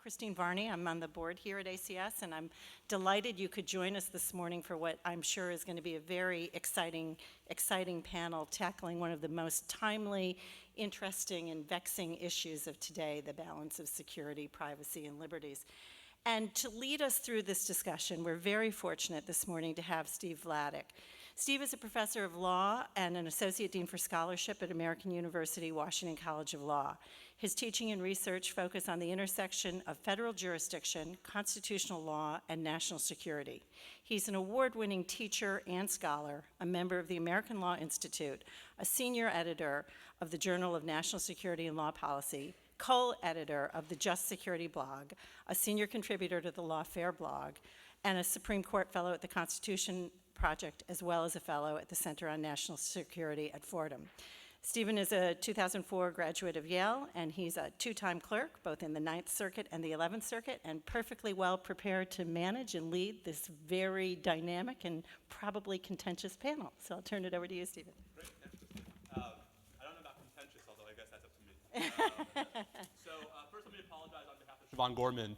Christine Varney. I'm on the board here at ACS, and I'm delighted you could join us this morning for what I'm sure is going to be a very exciting panel tackling one of the most timely, interesting, and vexing issues of today, the balance of security, privacy, and liberties. And to lead us through this discussion, we're very fortunate this morning to have Steve Vladeck. Steve is a professor of law and an associate dean for scholarship at American University Washington College of Law. His teaching and research focus on the intersection of federal jurisdiction, constitutional law, and national security. He's an award-winning teacher and scholar, a member of the American Law Institute, a senior editor of the Journal of National Security and Law Policy, co-editor of the Just Security blog, a senior contributor to the Lawfare blog, and a Supreme Court fellow at the Constitution Project, as well as a fellow at the Center on National Security at Fordham. Stephen is a 2004 graduate of Yale, and he's a two-time clerk, both in the 9th Circuit and the 11th Circuit, and perfectly well prepared to manage and lead this very dynamic and probably contentious panel. So I'll turn it over to you, Stephen. Great, thanks, Christine. I don't know about contentious, although I guess that's up to me. First let me apologize on behalf of Siobhan Gorman,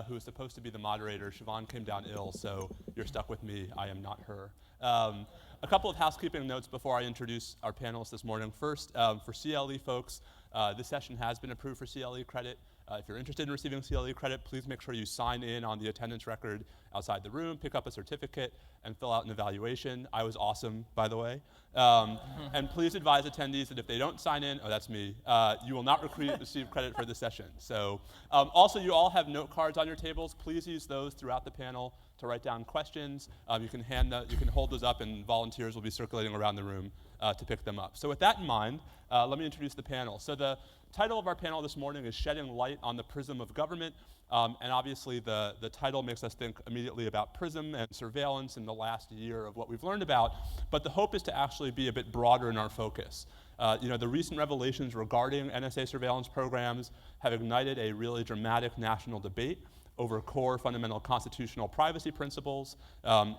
who is supposed to be the moderator. Siobhan came down ill, so you're stuck with me. I am not her. A couple of housekeeping notes before I introduce our panelists this morning. First, for CLE folks, this session has been approved for CLE credit. If you're interested in receiving CLE credit, please make sure you sign in on the attendance record outside the room, pick up a certificate, and fill out an evaluation. I was awesome, by the way. And please advise attendees that if they don't sign in, oh, that's me, you will not receive credit for this session. So also, you all have note cards on your tables. Please use those throughout the panel to write down questions. You can hold those up, and volunteers will be circulating around the room to pick them up. So with that in mind, let me introduce the panel. So the title of our panel this morning is Shedding Light on the Prism of Government. And obviously, the title makes us think immediately about PRISM and surveillance in the last year of what we've learned about. But the hope is to actually be a bit broader in our focus. The recent revelations regarding NSA surveillance programs have ignited a really dramatic national debate over core fundamental constitutional privacy principles.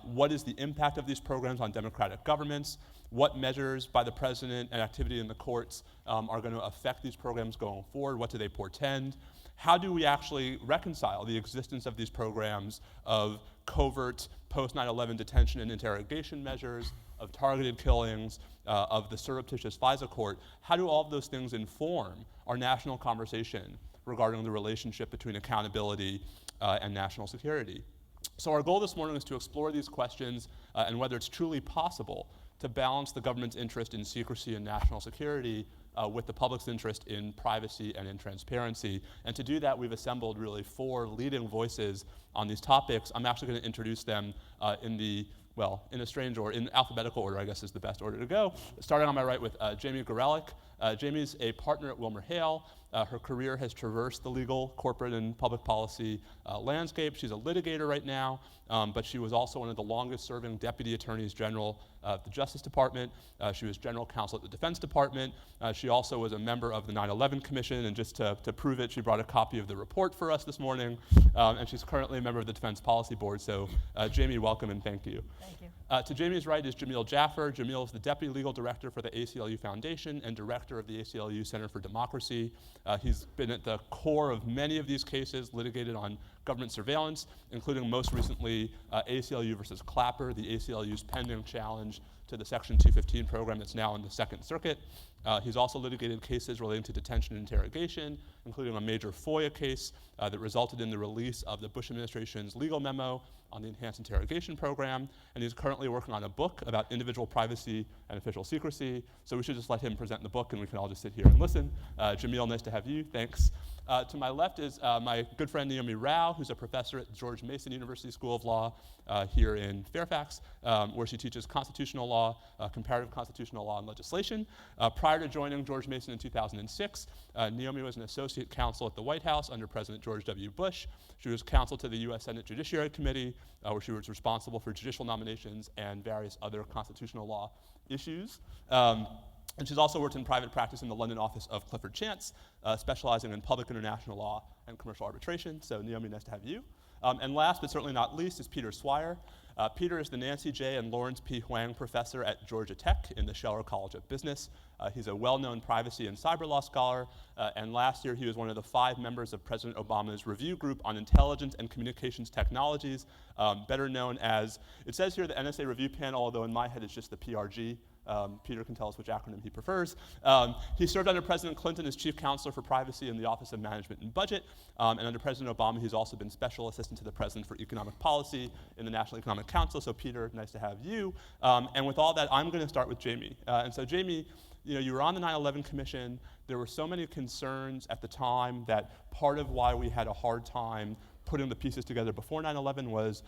What is the impact of these programs on democratic governments? What measures by the president and activity in the courts are going to affect these programs going forward? What do they portend? How do we actually reconcile the existence of these programs of covert post-9/11 detention and interrogation measures, of targeted killings, of the surreptitious FISA court? How do all of those things inform our national conversation regarding the relationship between accountability and national security? So our goal this morning is to explore these questions and whether it's truly possible to balance the government's interest in secrecy and national security with the public's interest in privacy and in transparency. And to do that, we've assembled really 4 leading voices on these topics. I'm actually going to introduce them in a strange order, in alphabetical order, I guess is the best order to go. Starting on my right with Jamie Gorelick. Jamie's a partner at WilmerHale. Her career has traversed the legal, corporate, and public policy landscape. She's a litigator right now, but she was also one of the longest-serving deputy attorneys general of the Justice Department. She was general counsel at the Defense Department. She also was a member of the 9/11 Commission, and just to prove it, she brought a copy of the report for us this morning. And she's currently a member of the Defense Policy Board. So, Jamie, welcome and thank you. Thank you. To Jamie's right is Jamil Jaffer. Jamil is the Deputy Legal Director for the ACLU Foundation and Director of the ACLU Center for Democracy. He's been at the core of many of these cases litigated on government surveillance, including most recently ACLU versus Clapper, the ACLU's pending challenge to the Section 215 program that's now in the 2nd Circuit. He's also litigated cases relating to detention and interrogation, including a major FOIA case that resulted in the release of the Bush administration's legal memo on the enhanced interrogation program. And he's currently working on a book about individual privacy and official secrecy. So we should just let him present the book and we can all just sit here and listen. Jamil, nice to have you, thanks. To my left is my good friend Naomi Rao, who's a professor at George Mason University School of Law here in Fairfax, where she teaches constitutional law, comparative constitutional law, and legislation. Prior to joining George Mason in 2006, Naomi was an associate counsel at the White House under President George W. Bush. She was counsel to the U.S. Senate Judiciary Committee, where she was responsible for judicial nominations and various other constitutional law issues. And she's also worked in private practice in the London office of Clifford Chance, specializing in public international law and commercial arbitration. So Naomi, nice to have you. And last but certainly not least is Peter Swire. Peter is the Nancy J. and Lawrence P. Huang Professor at Georgia Tech in the Scheller College of Business. He's a well-known privacy and cyber law scholar, and last year he was one of the 5 members of President Obama's review group on intelligence and communications technologies, better known as, it says here the NSA review panel, although in my head it's just the PRG. Peter can tell us which acronym he prefers. He served under President Clinton as Chief Counselor for Privacy in the Office of Management and Budget, and under President Obama he's also been Special Assistant to the President for Economic Policy in the National Economic Council. So Peter, nice to have you. And with all that, I'm going to start with Jamie. And so Jamie, you were on the 9/11 Commission. There were so many concerns at the time that part of why we had a hard time putting the pieces together before 9/11 was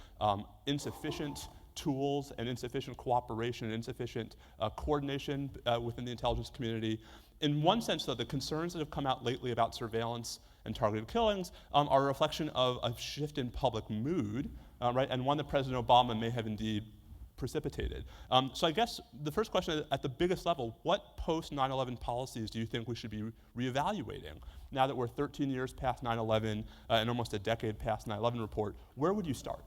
insufficient tools and insufficient cooperation and insufficient coordination within the intelligence community. In one sense, though, the concerns that have come out lately about surveillance and targeted killings are a reflection of a shift in public mood, right, and one that President Obama may have indeed precipitated. So I guess the first question at the biggest level, what post-9/11 policies do you think we should be reevaluating? Now that we're 13 years past 9/11 and almost a decade past 9/11 report, where would you start?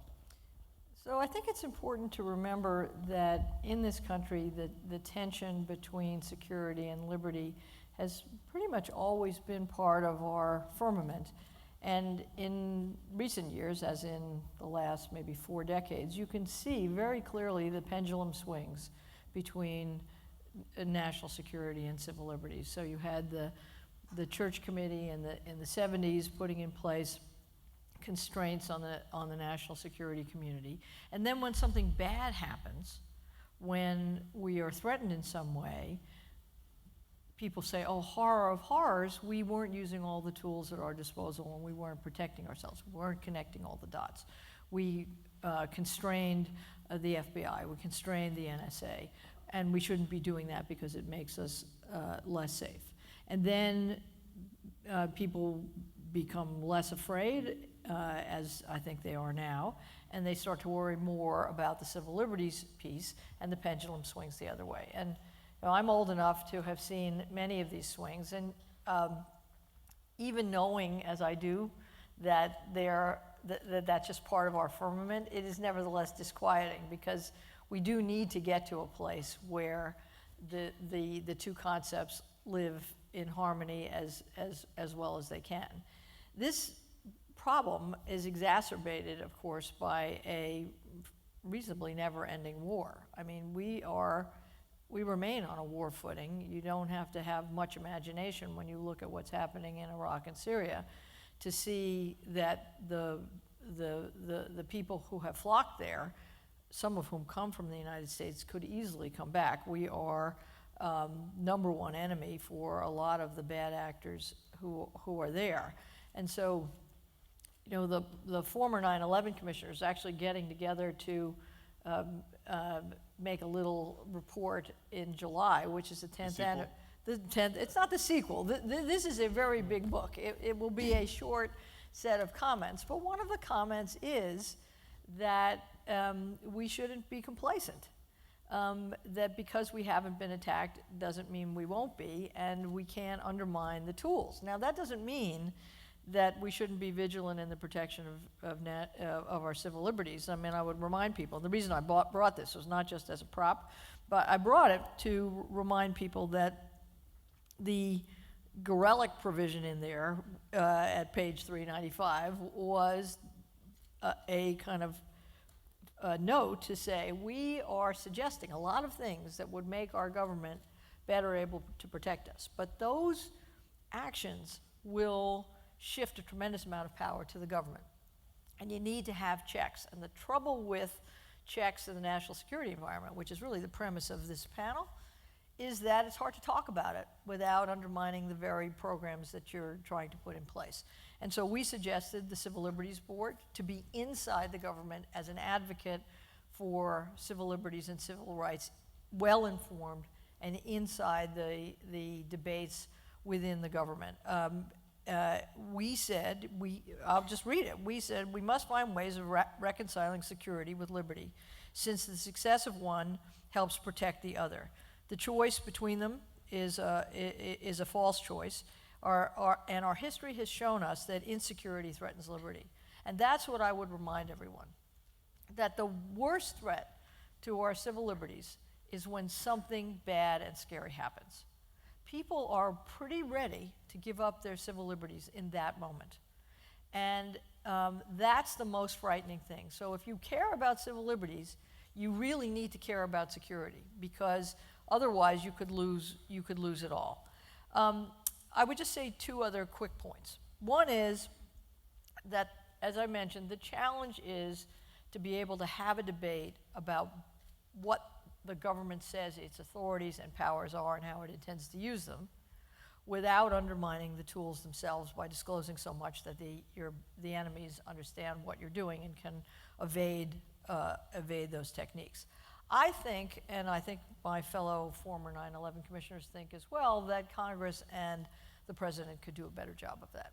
So I think it's important to remember that in this country, the tension between security and liberty has pretty much always been part of our firmament. And in recent years, as in the last maybe 4 decades, you can see very clearly the pendulum swings between national security and civil liberties. So you had the Church Committee in the 70s putting in place constraints on the national security community. And then when something bad happens, when we are threatened in some way, people say, oh, horror of horrors, we weren't using all the tools at our disposal and we weren't protecting ourselves. We weren't connecting all the dots. We constrained the FBI, we constrained the NSA, and we shouldn't be doing that because it makes us less safe. And then people become less afraid, as I think they are now, and they start to worry more about the civil liberties piece, and the pendulum swings the other way. And I'm old enough to have seen many of these swings, and even knowing, as I do, that that's just part of our firmament, it is nevertheless disquieting, because we do need to get to a place where the two concepts live in harmony as well as they can. This problem is exacerbated, of course, by a reasonably never-ending war. I mean, we remain on a war footing. You don't have to have much imagination when you look at what's happening in Iraq and Syria to see that the people who have flocked there, some of whom come from the United States, could easily come back. We are number one enemy for a lot of the bad actors who are there. And so, the former 9/11 commissioners actually getting together to make a little report in July, which is the 10th. It's not the sequel. This is a very big book. It will be a short set of comments, but one of the comments is that we shouldn't be complacent. That because we haven't been attacked doesn't mean we won't be, and we can't undermine the tools. Now, that doesn't mean that we shouldn't be vigilant in the protection of our civil liberties. I mean, I would remind people, the reason I brought this was not just as a prop, but I brought it to remind people that the Gorelick provision in there at page 395 was a kind of note to say we are suggesting a lot of things that would make our government better able to protect us. But those actions will shift a tremendous amount of power to the government. And you need to have checks. And the trouble with checks in the national security environment, which is really the premise of this panel, is that it's hard to talk about it without undermining the very programs that you're trying to put in place. And so we suggested the Civil Liberties Board to be inside the government as an advocate for civil liberties and civil rights, well informed, and inside the debates within the government. We said, I'll just read it. We said, we must find ways of reconciling security with liberty, since the success of one helps protect the other. The choice between them is a false choice. And our history has shown us that insecurity threatens liberty. And that's what I would remind everyone, that the worst threat to our civil liberties is when something bad and scary happens. People are pretty ready to give up their civil liberties in that moment. And that's the most frightening thing. So if you care about civil liberties, you really need to care about security, because otherwise you could lose it all. I would just say two other quick points. One is that, as I mentioned, the challenge is to be able to have a debate about what the government says its authorities and powers are and how it intends to use them, without undermining the tools themselves by disclosing so much that the enemies understand what you're doing and can evade those techniques. I think, and I think my fellow former 9/11 commissioners think as well, that Congress and the president could do a better job of that.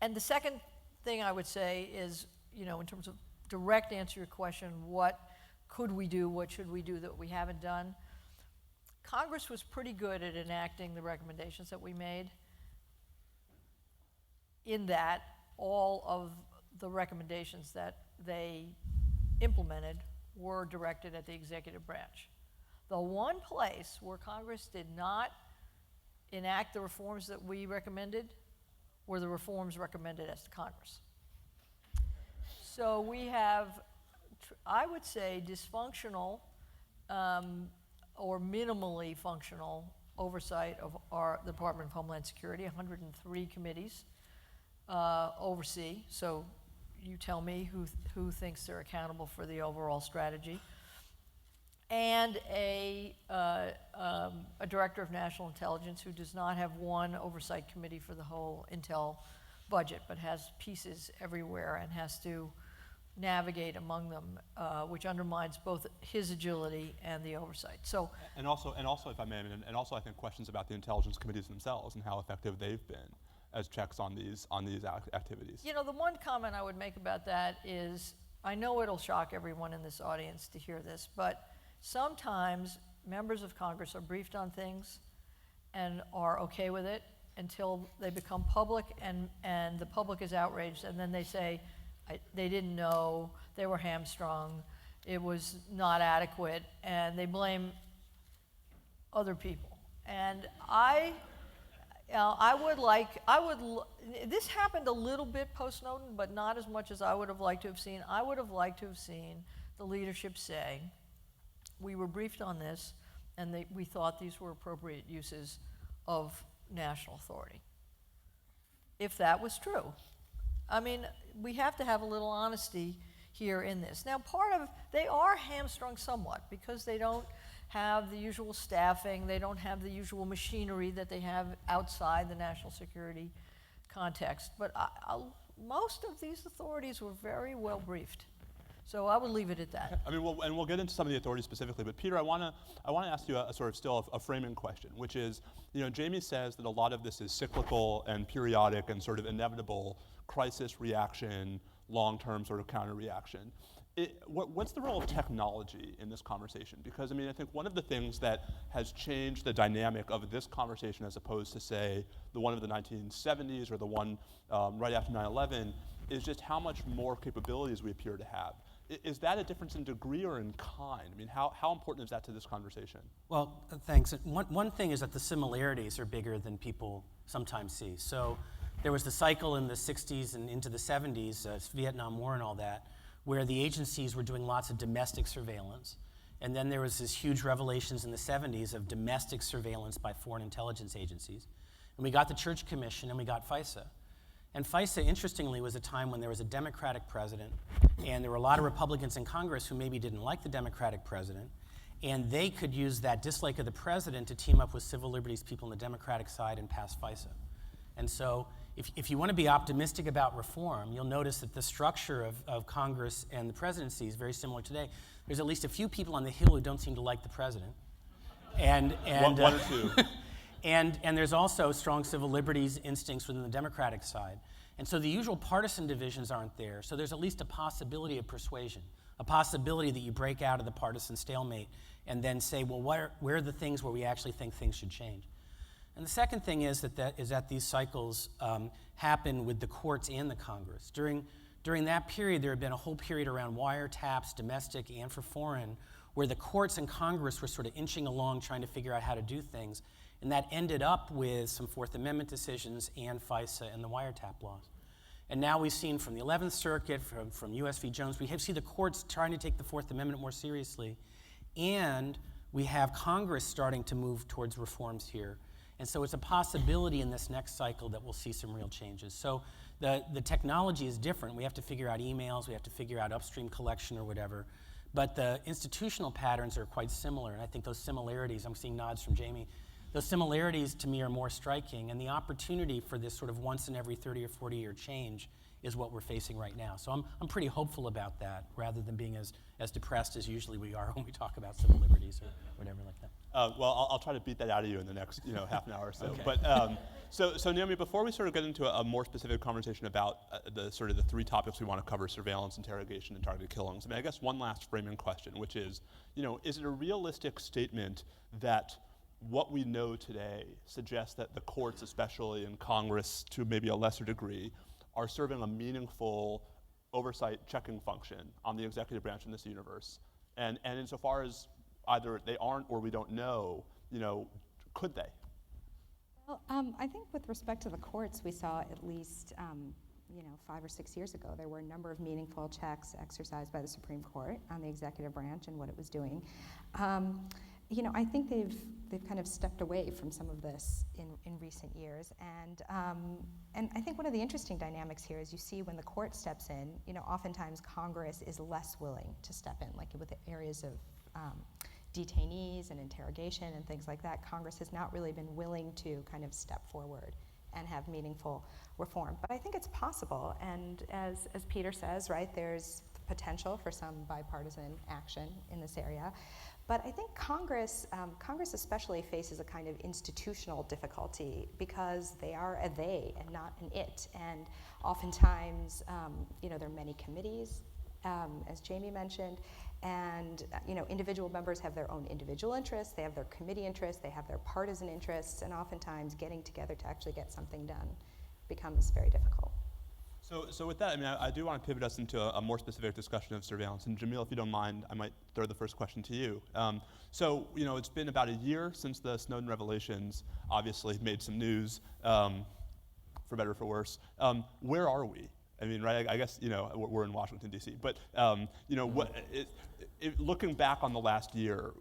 And the second thing I would say is, in terms of direct answer to your question, what could we do, what should we do that we haven't done? Congress was pretty good at enacting the recommendations that we made, in that all of the recommendations that they implemented were directed at the executive branch. The one place where Congress did not enact the reforms that we recommended were the reforms recommended as to Congress. So we have, I would say, dysfunctional or minimally functional oversight of the Department of Homeland Security. 103 committees oversee. So you tell me who thinks they're accountable for the overall strategy. And a director of national intelligence who does not have one oversight committee for the whole intel budget, but has pieces everywhere and has to navigate among them, which undermines both his agility and the oversight. So, and also, if I may, and also I think questions about the intelligence committees themselves and how effective they've been as checks on these activities. The one comment I would make about that is, I know it'll shock everyone in this audience to hear this, but sometimes members of Congress are briefed on things and are okay with it until they become public, and the public is outraged, and then they say, they didn't know, they were hamstrung, it was not adequate, and they blame other people. And this happened a little bit post-Snowden, but not as much as I would have liked to have seen. I would have liked to have seen the leadership say, we were briefed on this, and we thought these were appropriate uses of national authority. If that was true. I mean, we have to have a little honesty here in this. Now, they are hamstrung somewhat because they don't have the usual staffing, they don't have the usual machinery that they have outside the national security context. But most of these authorities were very well briefed. So I would leave it at that. I mean, we'll get into some of the authorities specifically, but Peter, I want to ask you a sort of still a framing question, which is, Jamie says that a lot of this is cyclical and periodic and sort of inevitable crisis reaction, long-term sort of counter-reaction. What's the role of technology in this conversation? Because, I think one of the things that has changed the dynamic of this conversation as opposed to, say, the one of the 1970s or the one right after 9/11 is just how much more capabilities we appear to have. Is that a difference in degree or in kind? How important is that to this conversation? Well, thanks. One thing is that the similarities are bigger than people sometimes see. So there was the cycle in the 60s and into the 70s, Vietnam War and all that, where the agencies were doing lots of domestic surveillance. And then there was this huge revelations in the 70s of domestic surveillance by foreign intelligence agencies. And we got the Church Commission and we got FISA. And FISA, interestingly, was a time when there was a Democratic president, and there were a lot of Republicans in Congress who maybe didn't like the Democratic president, and they could use that dislike of the president to team up with civil liberties people on the Democratic side and pass FISA. And so if you want to be optimistic about reform, you'll notice that the structure of Congress and the presidency is very similar today. There's at least a few people on the Hill who don't seem to like the president. And one or two. And there's also strong civil liberties instincts within the Democratic side. And so the usual partisan divisions aren't there. So there's at least a possibility of persuasion. a possibility that you break out of the partisan stalemate and then say, well, where are the things where we actually think things should change? And the second thing is that these cycles happen with the courts and the Congress. During that period, there had been a whole period around wiretaps, domestic and for foreign, where the courts and Congress were sort of inching along trying to figure out how to do things. And that ended up with some Fourth Amendment decisions and FISA and the wiretap laws. And now we've seen from the 11th Circuit, from U.S. v. Jones, we have seen the courts trying to take the Fourth Amendment more seriously. And we have Congress starting to move towards reforms here. And so it's a possibility in this next cycle that we'll see some real changes. So the technology is different. We have to figure out emails, we have to figure out upstream collection or whatever. But the institutional patterns are quite similar. And I think those similarities, I'm seeing nods from Jamie, those similarities to me are more striking. And the opportunity for this sort of once in every 30 or 40 year change is what we're facing right now. So I'm pretty hopeful about that, rather than being as depressed as usually we are when we talk about civil liberties or whatever like that. Well, I'll try to beat that out of you in the next half an hour or so. Okay. But so Naomi, before we sort of get into a more specific conversation about the three topics we want to cover: surveillance, interrogation, and targeted killings, I mean, I guess one last framing question, which is, is it a realistic statement that what we know today suggests that the courts, especially in Congress to maybe a lesser degree, are serving a meaningful oversight checking function on the executive branch in this universe? And insofar as either they aren't or we don't know, could they? Well, I think with respect to the courts, we saw at least 5 or 6 years ago, there were a number of meaningful checks exercised by the Supreme Court on the executive branch and what it was doing. I think they've kind of stepped away from some of this in recent years, and I think one of the interesting dynamics here is you see when the court steps in, oftentimes Congress is less willing to step in, like with the areas of detainees and interrogation and things like that. Congress has not really been willing to kind of step forward and have meaningful reform. But I think it's possible, and as Peter says, right, there's potential for some bipartisan action in this area. But I think Congress especially faces a kind of institutional difficulty because they are a they and not an it. And oftentimes, there are many committees, as Jamie mentioned, and individual members have their own individual interests, they have their committee interests, they have their partisan interests, and oftentimes getting together to actually get something done becomes very difficult. So with that, I mean, I do want to pivot us into a more specific discussion of surveillance. And Jamil, if you don't mind, I might throw the first question to you. It's been about a year since the Snowden revelations obviously made some news, for better or for worse. Where are we? I mean, right, I guess, we're in Washington, D.C. But, looking back on the last year,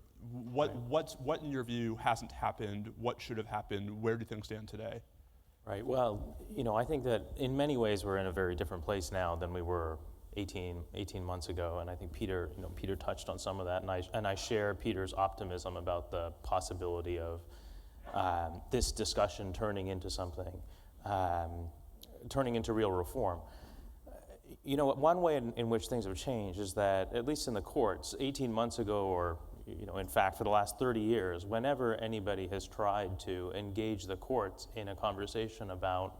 what in your view hasn't happened? What should have happened? Where do things stand today? Right. Well, I think that in many ways we're in a very different place now than we were 18 months ago, and I think Peter touched on some of that, and I share Peter's optimism about the possibility of this discussion turning into something, turning into real reform. One way in which things have changed is that, at least in the courts, 18 months ago, or in fact, for the last 30 years, whenever anybody has tried to engage the courts in a conversation about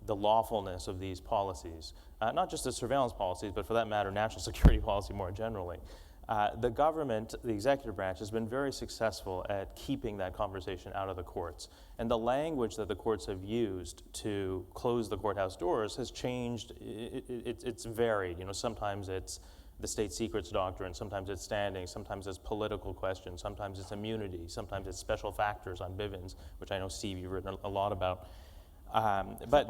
the lawfulness of these policies, not just the surveillance policies, but for that matter, national security policy more generally, the government, the executive branch, has been very successful at keeping that conversation out of the courts. And the language that the courts have used to close the courthouse doors has changed. It's varied. Sometimes it's the state secrets doctrine, sometimes it's standing, sometimes it's political questions, sometimes it's immunity, sometimes it's special factors on Bivens, which I know, Steve, you've written a lot about. But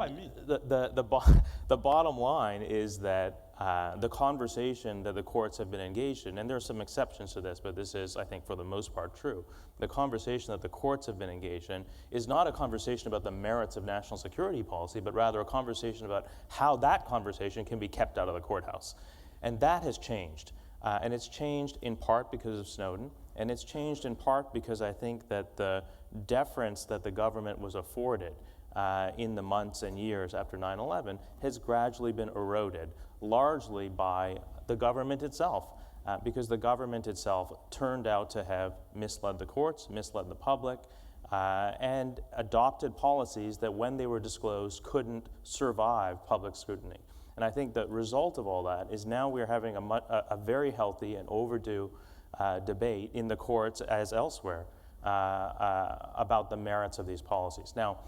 the bottom line is that the conversation that the courts have been engaged in, and there are some exceptions to this, but this is, I think, for the most part true, the conversation that the courts have been engaged in is not a conversation about the merits of national security policy, but rather a conversation about how that conversation can be kept out of the courthouse. And that has changed. And it's changed in part because of Snowden, and it's changed in part because I think that the deference that the government was afforded in the months and years after 9/11 has gradually been eroded, largely by the government itself, because the government itself turned out to have misled the courts, misled the public, and adopted policies that, when they were disclosed, couldn't survive public scrutiny. And I think the result of all that is now we're having a very healthy and overdue debate in the courts as elsewhere about the merits of these policies. Now,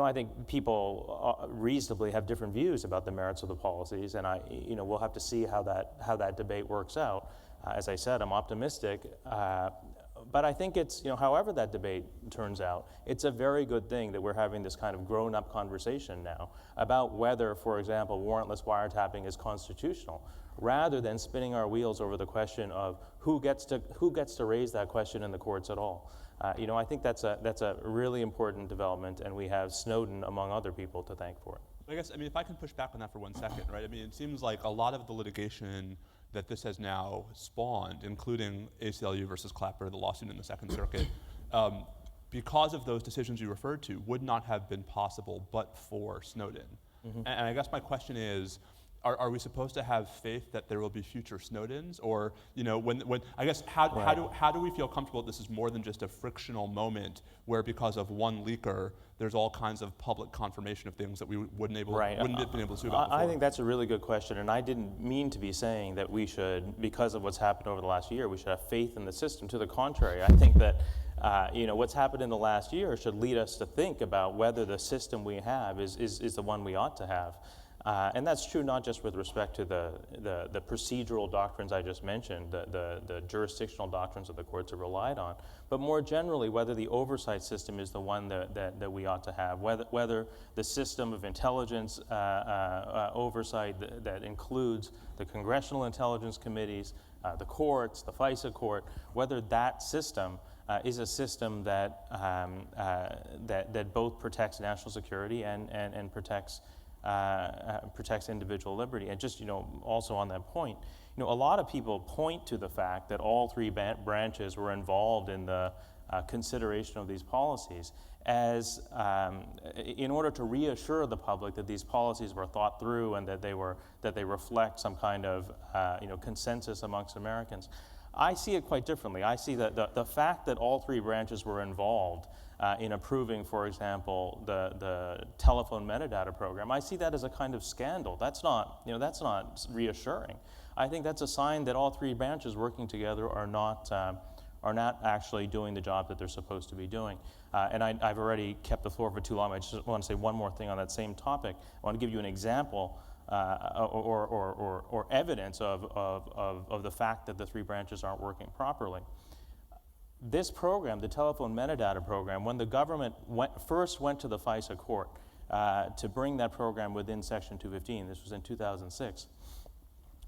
I think people reasonably have different views about the merits of the policies, and we'll have to see how that debate works out. As I said, I'm optimistic, but I think it's, however that debate turns out, it's a very good thing that we're having this kind of grown-up conversation now about whether, for example, warrantless wiretapping is constitutional, rather than spinning our wheels over the question of who gets to raise that question in the courts at all. I think that's a really important development, and we have Snowden, among other people, to thank for it. I guess, if I can push back on that for 1 second, right? It seems like a lot of the litigation that this has now spawned, including ACLU versus Clapper, the lawsuit in the Second Circuit, because of those decisions you referred to, would not have been possible but for Snowden. Mm-hmm. And I guess my question is, are we supposed to have faith that there will be future Snowdens, or when I guess how do we feel comfortable that this is more than just a frictional moment where because of one leaker there's all kinds of public confirmation of things that we wouldn't have been able to sue about before? I think that's a really good question, and I didn't mean to be saying that we should, because of what's happened over the last year, we should have faith in the system. To the contrary, I think that what's happened in the last year should lead us to think about whether the system we have is the one we ought to have. And that's true not just with respect to the procedural doctrines I just mentioned, the jurisdictional doctrines that the courts have relied on, but more generally whether the oversight system is the one that we ought to have, whether the system of intelligence oversight that includes the Congressional Intelligence Committees, the courts, the FISA court, whether that system is a system that both protects national security and protects individual liberty. And just, also on that point, a lot of people point to the fact that all three branches were involved in the consideration of these policies as in order to reassure the public that these policies were thought through and that they reflect some kind of consensus amongst Americans. I see it quite differently. I see that the fact that all three branches were involved in approving, for example, the telephone metadata program, I see that as a kind of scandal. That's not reassuring. I think that's a sign that all three branches working together are not actually doing the job that they're supposed to be doing. And I've already kept the floor for too long. I just want to say one more thing on that same topic. I want to give you an example or evidence of the fact that the three branches aren't working properly. This program, the telephone metadata program, when the government first went to the FISA court to bring that program within Section 215, this was in 2006,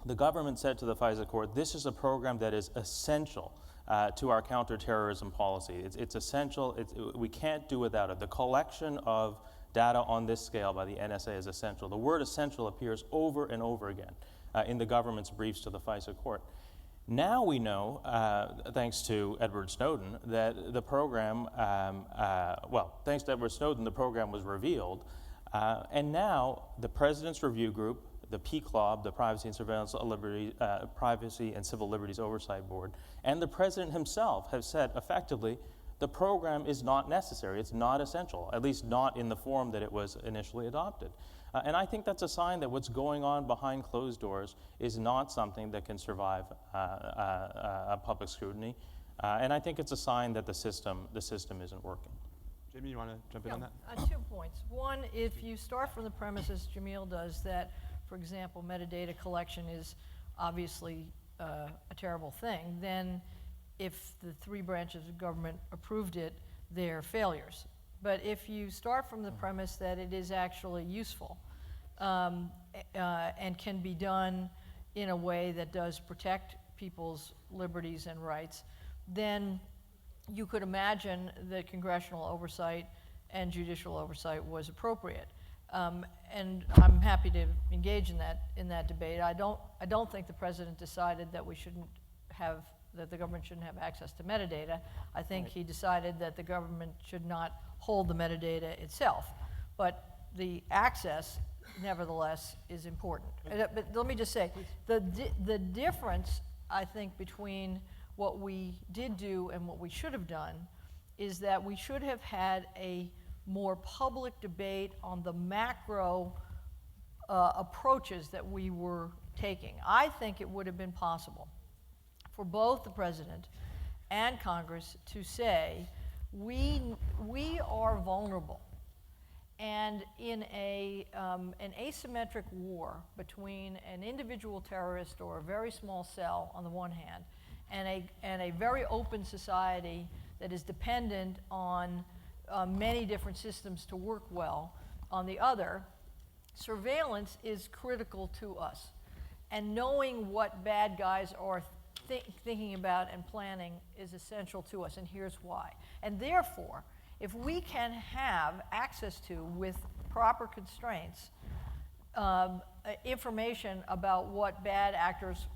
the government said to the FISA court, this is a program that is essential to our counterterrorism policy. It's essential. We can't do without it. The collection of data on this scale by the NSA is essential. The word essential appears over and over again in the government's briefs to the FISA court. Now we know, thanks to Edward Snowden, that the program, thanks to Edward Snowden, the program was revealed. And now the President's Review Group, the PCLOB, the Privacy and Civil Liberties Oversight Board, and the President himself have said effectively, the program is not necessary, it's not essential, at least not in the form that it was initially adopted. And I think that's a sign that what's going on behind closed doors is not something that can survive a public scrutiny. And I think it's a sign that the system isn't working. Jamie, you want to jump in on that? 2 points. One, if you start from the premise, as Jamil does, that, for example, metadata collection is obviously a terrible thing, then if the three branches of government approved it, they're failures. But if you start from the premise that it is actually useful and can be done in a way that does protect people's liberties and rights, then you could imagine that congressional oversight and judicial oversight was appropriate. And I'm happy to engage in that debate. I don't think the president decided that the government shouldn't have access to metadata. I think he decided that the government should not hold the metadata itself. But the access, nevertheless, is important. But let me just say, the difference, I think, between what we did do and what we should have done is that we should have had a more public debate on the macro approaches that we were taking. I think it would have been possible for both the president and Congress to say, we are vulnerable. And in an asymmetric war between an individual terrorist or a very small cell on the one hand, and a very open society that is dependent on many different systems to work well on the other, surveillance is critical to us. And knowing what bad guys are thinking about and planning is essential to us, and here's why. And therefore, if we can have access to, with proper constraints, information about what bad actors,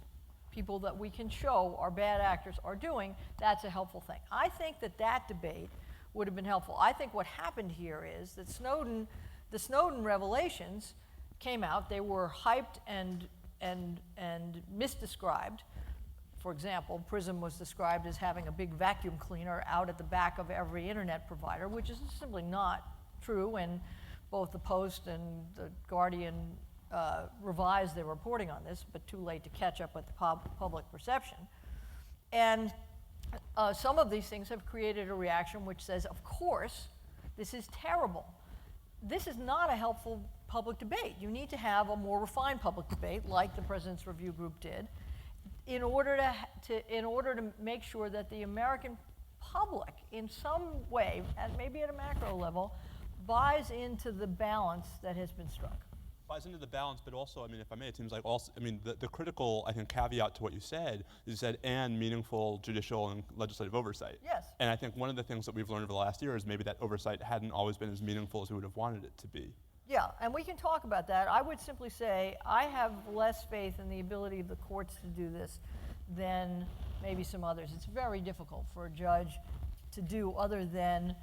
people that we can show are bad actors, are doing, that's a helpful thing. I think that debate would have been helpful. I think what happened here is that the Snowden revelations came out. They were hyped and misdescribed. For example, PRISM was described as having a big vacuum cleaner out at the back of every internet provider, which is simply not true, and both the Post and the Guardian revised their reporting on this, but too late to catch up with the public perception. And some of these things have created a reaction which says, of course, this is terrible. This is not a helpful public debate. You need to have a more refined public debate, like the President's Review Group did, in order to make sure that the American public, in some way, and maybe at a macro level, buys into the balance that has been struck. Buys into the balance, but also, I mean, if I may, it seems like also, I mean, the critical, I think, caveat to what you said is you said, and meaningful judicial and legislative oversight. Yes. And I think one of the things that we've learned over the last year is maybe that oversight hadn't always been as meaningful as we would have wanted it to be. Yeah, and we can talk about that. I would simply say I have less faith in the ability of the courts to do this than maybe some others. It's very difficult for a judge to do other than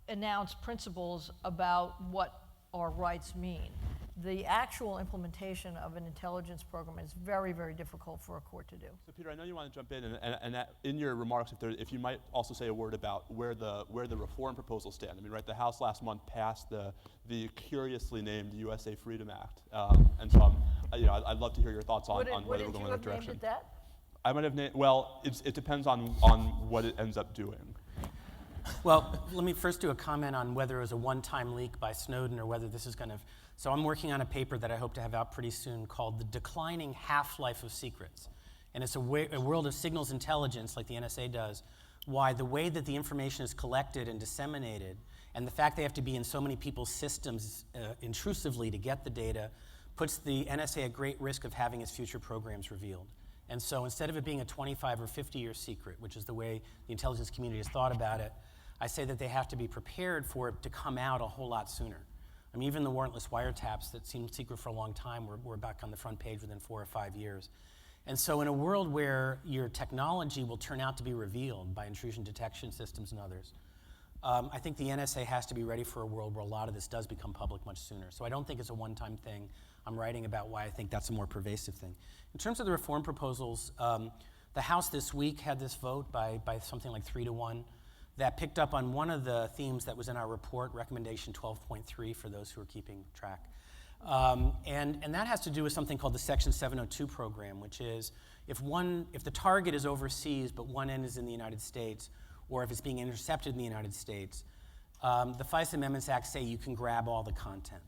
announce principles about what our rights mean. The actual implementation of an intelligence program is very, very difficult for a court to do. So Peter, I know you want to jump in, and that in your remarks, if you might also say a word about where the reform proposals stand. I mean, right, the House last month passed the curiously named USA Freedom Act, and so I'd love to hear your thoughts on whether we're going in that direction. Named it that? I might have named, well, it depends on what it ends up doing. Well, let me first do a comment on whether it was a one-time leak by Snowden or whether this is going to. So I'm working on a paper that I hope to have out pretty soon called The Declining Half-Life of Secrets. And it's a world of signals intelligence, like the NSA does, why the way that the information is collected and disseminated, and the fact they have to be in so many people's systems intrusively to get the data, puts the NSA at great risk of having its future programs revealed. And so instead of it being a 25 or 50-year secret, which is the way the intelligence community has thought about it, I say that they have to be prepared for it to come out a whole lot sooner. I mean, even the warrantless wiretaps that seemed secret for a long time were back on the front page within 4 or 5 years. And so in a world where your technology will turn out to be revealed by intrusion detection systems and others, I think the NSA has to be ready for a world where a lot of this does become public much sooner. So I don't think it's a one-time thing. I'm writing about why I think that's a more pervasive thing. In terms of the reform proposals, the House this week had this vote by something like 3-1. That picked up on one of the themes that was in our report, recommendation 12.3, for those who are keeping track. And that has to do with something called the Section 702 program, which is if the target is overseas but one end is in the United States, or if it's being intercepted in the United States, the FISA Amendments Act say you can grab all the content.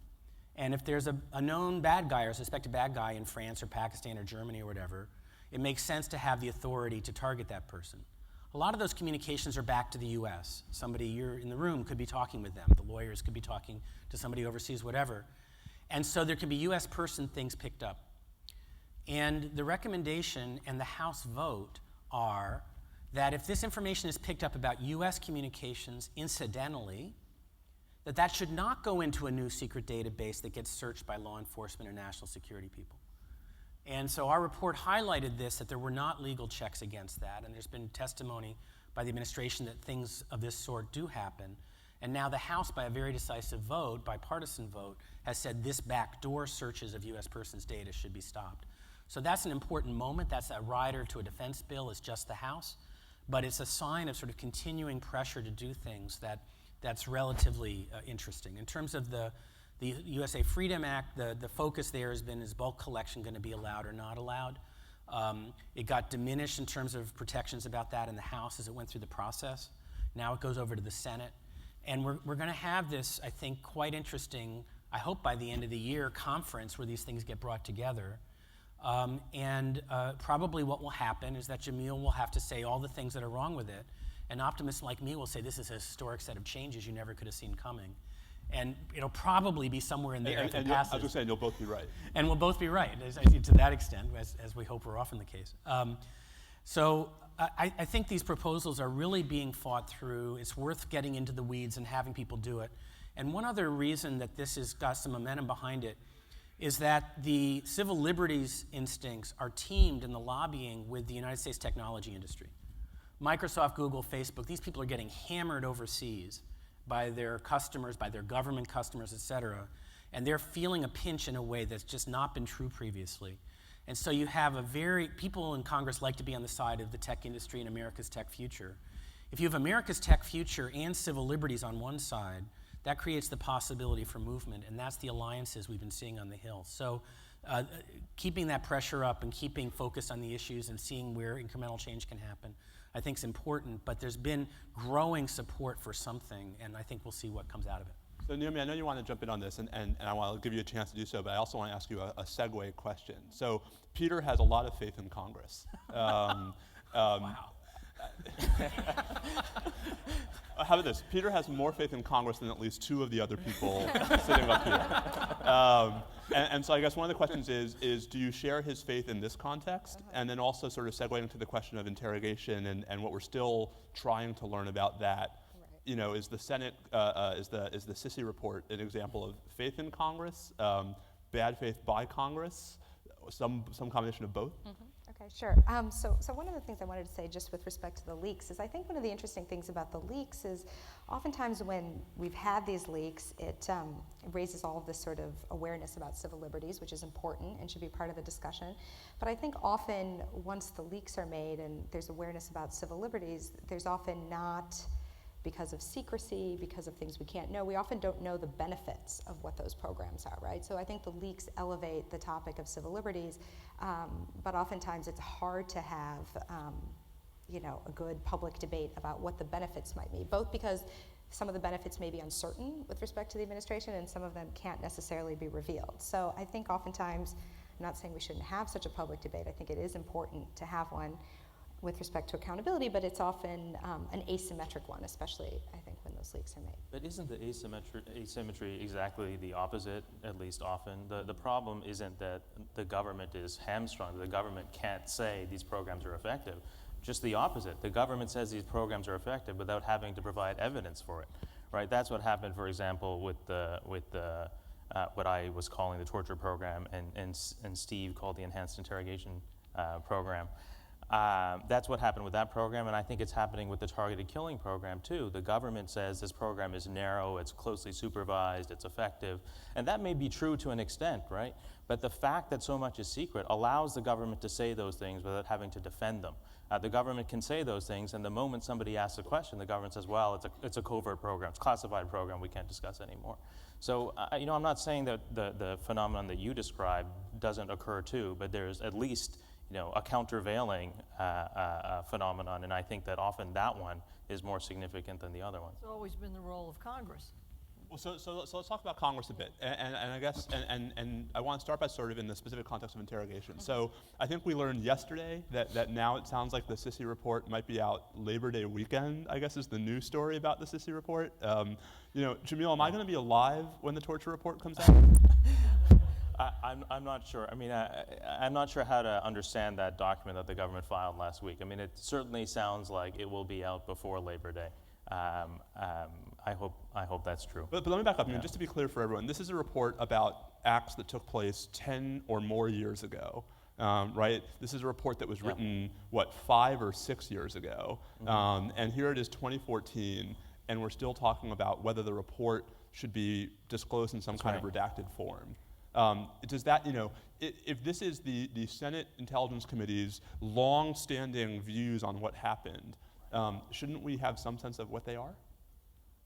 And if there's a known bad guy or suspected bad guy in France or Pakistan or Germany or whatever, it makes sense to have the authority to target that person. A lot of those communications are back to the US. Somebody you're in the room could be talking with them. The lawyers could be talking to somebody overseas, whatever. And so there could be US person things picked up. And the recommendation and the House vote are that if this information is picked up about US communications incidentally, that should not go into a new secret database that gets searched by law enforcement or national security people. And so our report highlighted this, that there were not legal checks against that, and there's been testimony by the administration that things of this sort do happen. And now the House, by a very decisive vote, bipartisan vote, has said this backdoor searches of US persons' data should be stopped. So that's an important moment. That's a rider to a defense bill. It's just the House. But it's a sign of sort of continuing pressure to do things that that's relatively interesting. In terms of the USA Freedom Act, the focus there has been, is bulk collection going to be allowed or not allowed? It got diminished in terms of protections about that in the House as it went through the process. Now it goes over to the Senate. And we're going to have this, I think, quite interesting, I hope by the end of the year, conference where these things get brought together. Probably what will happen is that Jamil will have to say all the things that are wrong with it. An optimist like me will say this is a historic set of changes you never could have seen coming. And it'll probably be somewhere in there if it passes. I was just saying, you'll both be right. And we'll both be right, to that extent, as we hope are often the case. So I think these proposals are really being fought through. It's worth getting into the weeds and having people do it. And one other reason that this has got some momentum behind it is that the civil liberties instincts are teamed in the lobbying with the United States technology industry. Microsoft, Google, Facebook, these people are getting hammered overseas by their customers, by their government customers, et cetera, and they're feeling a pinch in a way that's just not been true previously. And so you have people in Congress like to be on the side of the tech industry and America's tech future. If you have America's tech future and civil liberties on one side, that creates the possibility for movement, and that's the alliances we've been seeing on the Hill. So keeping that pressure up and keeping focused on the issues and seeing where incremental change can happen, I think is important, but there's been growing support for something, and I think we'll see what comes out of it. So Naomi, I know you want to jump in on this, and I want to give you a chance to do so, but I also want to ask you a segue question. So Peter has a lot of faith in Congress. Wow. How about this? Peter has more faith in Congress than at least two of the other people sitting up here. And so I guess one of the questions is do you share his faith in this context? And then also sort of segueing into the question of interrogation and what we're still trying to learn about that. You know, is the Senate, is the Sisi report an example of faith in Congress, bad faith by Congress, some combination of both? Mm-hmm. Okay, sure. So one of the things I wanted to say just with respect to the leaks is I think one of the interesting things about the leaks is oftentimes when we've had these leaks, it raises all of this sort of awareness about civil liberties, which is important and should be part of the discussion. But I think often once the leaks are made and there's awareness about civil liberties, there's often not, because of secrecy, because of things we can't know, we often don't know the benefits of what those programs are, right? So I think the leaks elevate the topic of civil liberties, but oftentimes it's hard to have a good public debate about what the benefits might be, both because some of the benefits may be uncertain with respect to the administration and some of them can't necessarily be revealed. So I think oftentimes, I'm not saying we shouldn't have such a public debate, I think it is important to have one with respect to accountability, but it's often an asymmetric one, especially, I think, when those leaks are made. But isn't the asymmetry exactly the opposite, at least often? The problem isn't that the government is hamstrung, the government can't say these programs are effective. Just the opposite. The government says these programs are effective without having to provide evidence for it, right? That's what happened, for example, with what I was calling the torture program and Steve called the enhanced interrogation program. That's what happened with that program, and I think it's happening with the targeted killing program too. The government says this program is narrow, it's closely supervised, it's effective, and that may be true to an extent, right? But the fact that so much is secret allows the government to say those things without having to defend them. The government can say those things, and the moment somebody asks a question, the government says, well, it's a covert program, it's a classified program, we can't discuss anymore. So, I'm not saying that the phenomenon that you described doesn't occur too, but there's at least a countervailing phenomenon, and I think that often that one is more significant than the other one. It's always been the role of Congress. Well, so let's talk about Congress a bit, and I guess, and I want to start by sort of in the specific context of interrogation. Mm-hmm. So I think we learned yesterday that now it sounds like the Sisi report might be out Labor Day weekend, I guess is the news story about the Sisi report. Jamil, am I going to be alive when the torture report comes out? I'm not sure. I mean, I'm not sure how to understand that document that the government filed last week. I mean, it certainly sounds like it will be out before Labor Day. I hope that's true. But let me back up. I mean, just to be clear for everyone, this is a report about acts that took place 10 or more years ago, right? This is a report that was written, 5 or 6 years ago? Mm-hmm. And here it is 2014, and we're still talking about whether the report should be disclosed in some kind of redacted form. Does that, if this is the Senate Intelligence Committee's long-standing views on what happened, shouldn't we have some sense of what they are?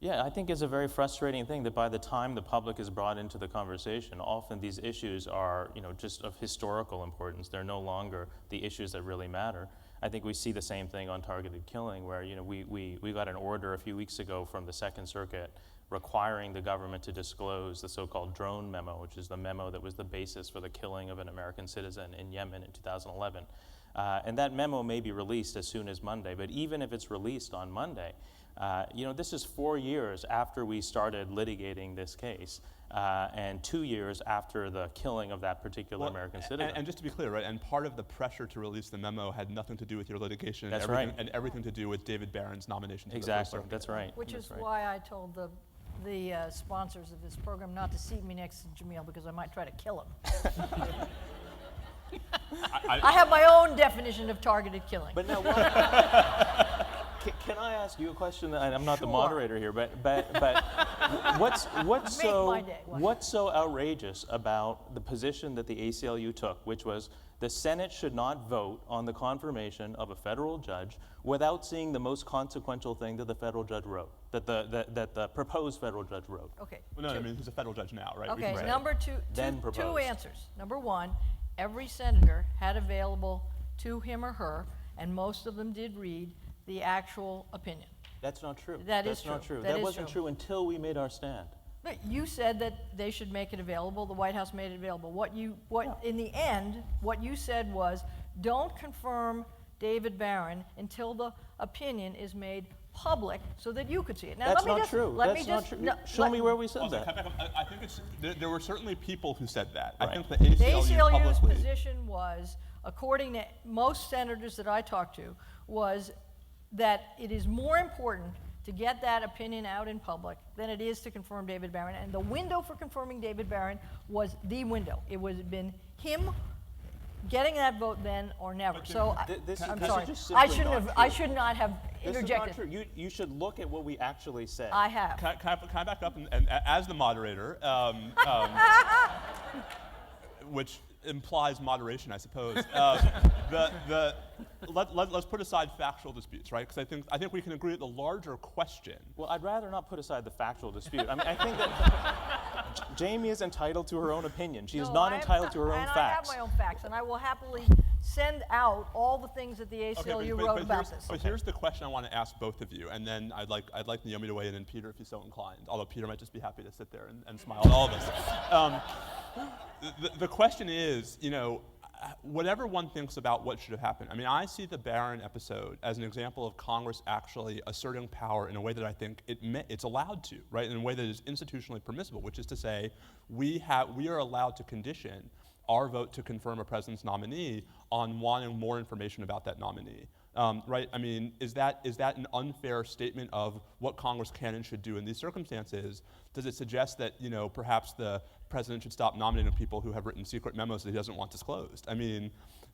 Yeah, I think it's a very frustrating thing that by the time the public is brought into the conversation, often these issues are, just of historical importance. They're no longer the issues that really matter. I think we see the same thing on targeted killing, where, we got an order a few weeks ago from the Second Circuit requiring the government to disclose the so-called drone memo, which is the memo that was the basis for the killing of an American citizen in Yemen in 2011. And that memo may be released as soon as Monday, but even if it's released on Monday, this is 4 years after we started litigating this case, and 2 years after the killing of that particular American citizen. And just to be clear, right, and part of the pressure to release the memo had nothing to do with your litigation. That's and right. And everything to do with David Barron's nomination to the First Exactly, Circuit. that's right. Which that's is right. why I told the sponsors of this program not to seat me next to Jamil, because I might try to kill him. I have my own definition of targeted killing. But now, can I ask you a question? I'm not the Sure. moderator here, but what's so my day. What? what's so outrageous about the position that the ACLU took, which was the Senate should not vote on the confirmation of a federal judge without seeing the most consequential thing that the federal judge wrote, that the proposed federal judge wrote? Okay. Well, no, I mean, he's a federal judge now, right? We Okay, can say- number two, Then two proposed. answers. Number one, every senator had available to him or her, and most of them did read the actual opinion. That's not true. That is That's not true. true. That That is wasn't true. true until we made our stand. But you said that they should make it available. The White House made it available. In the end, what you said was, don't confirm David Barron until the opinion is made public so that you could see it. Now, That's let me not just, true. Let That's me not just, true. no, Show me where we said Also, that. I think there were certainly people who said that. Right. I think the The ACLU ACLU's publicly. position was, according to most senators that I talked to, was that it is more important to get that opinion out in public than it is to confirm David Barron. And the window for confirming David Barron was the window. It would have been him getting that vote then or never. So I'm sorry. just I simply shouldn't not have. I true. should not have This interjected. is not true. You should look at what we actually said. I have. Can I back up and as the moderator, which implies moderation, I suppose. Let's put aside factual disputes, right? Because I think we can agree that the larger question. Well, I'd rather not put aside the factual dispute. I mean, I think that Jamie is entitled to her own opinion. She is No, not I am entitled to her own and facts. I have my own facts, and I will happily send out all the things that the ACLU wrote about this. But here's the question I want to ask both of you, and then I'd like Naomi to weigh in, and Peter, if he's so inclined. Although Peter might just be happy to sit there and smile at all of us. The question is, whatever one thinks about what should have happened. I mean, I see the Barron episode as an example of Congress actually asserting power in a way that I think it's allowed to, right? In a way that is institutionally permissible, which is to say, we are allowed to condition our vote to confirm a president's nominee on wanting more information about that nominee. Right? I mean, is that an unfair statement of what Congress can and should do in these circumstances? Does it suggest that perhaps the president should stop nominating people who have written secret memos that he doesn't want disclosed? I mean,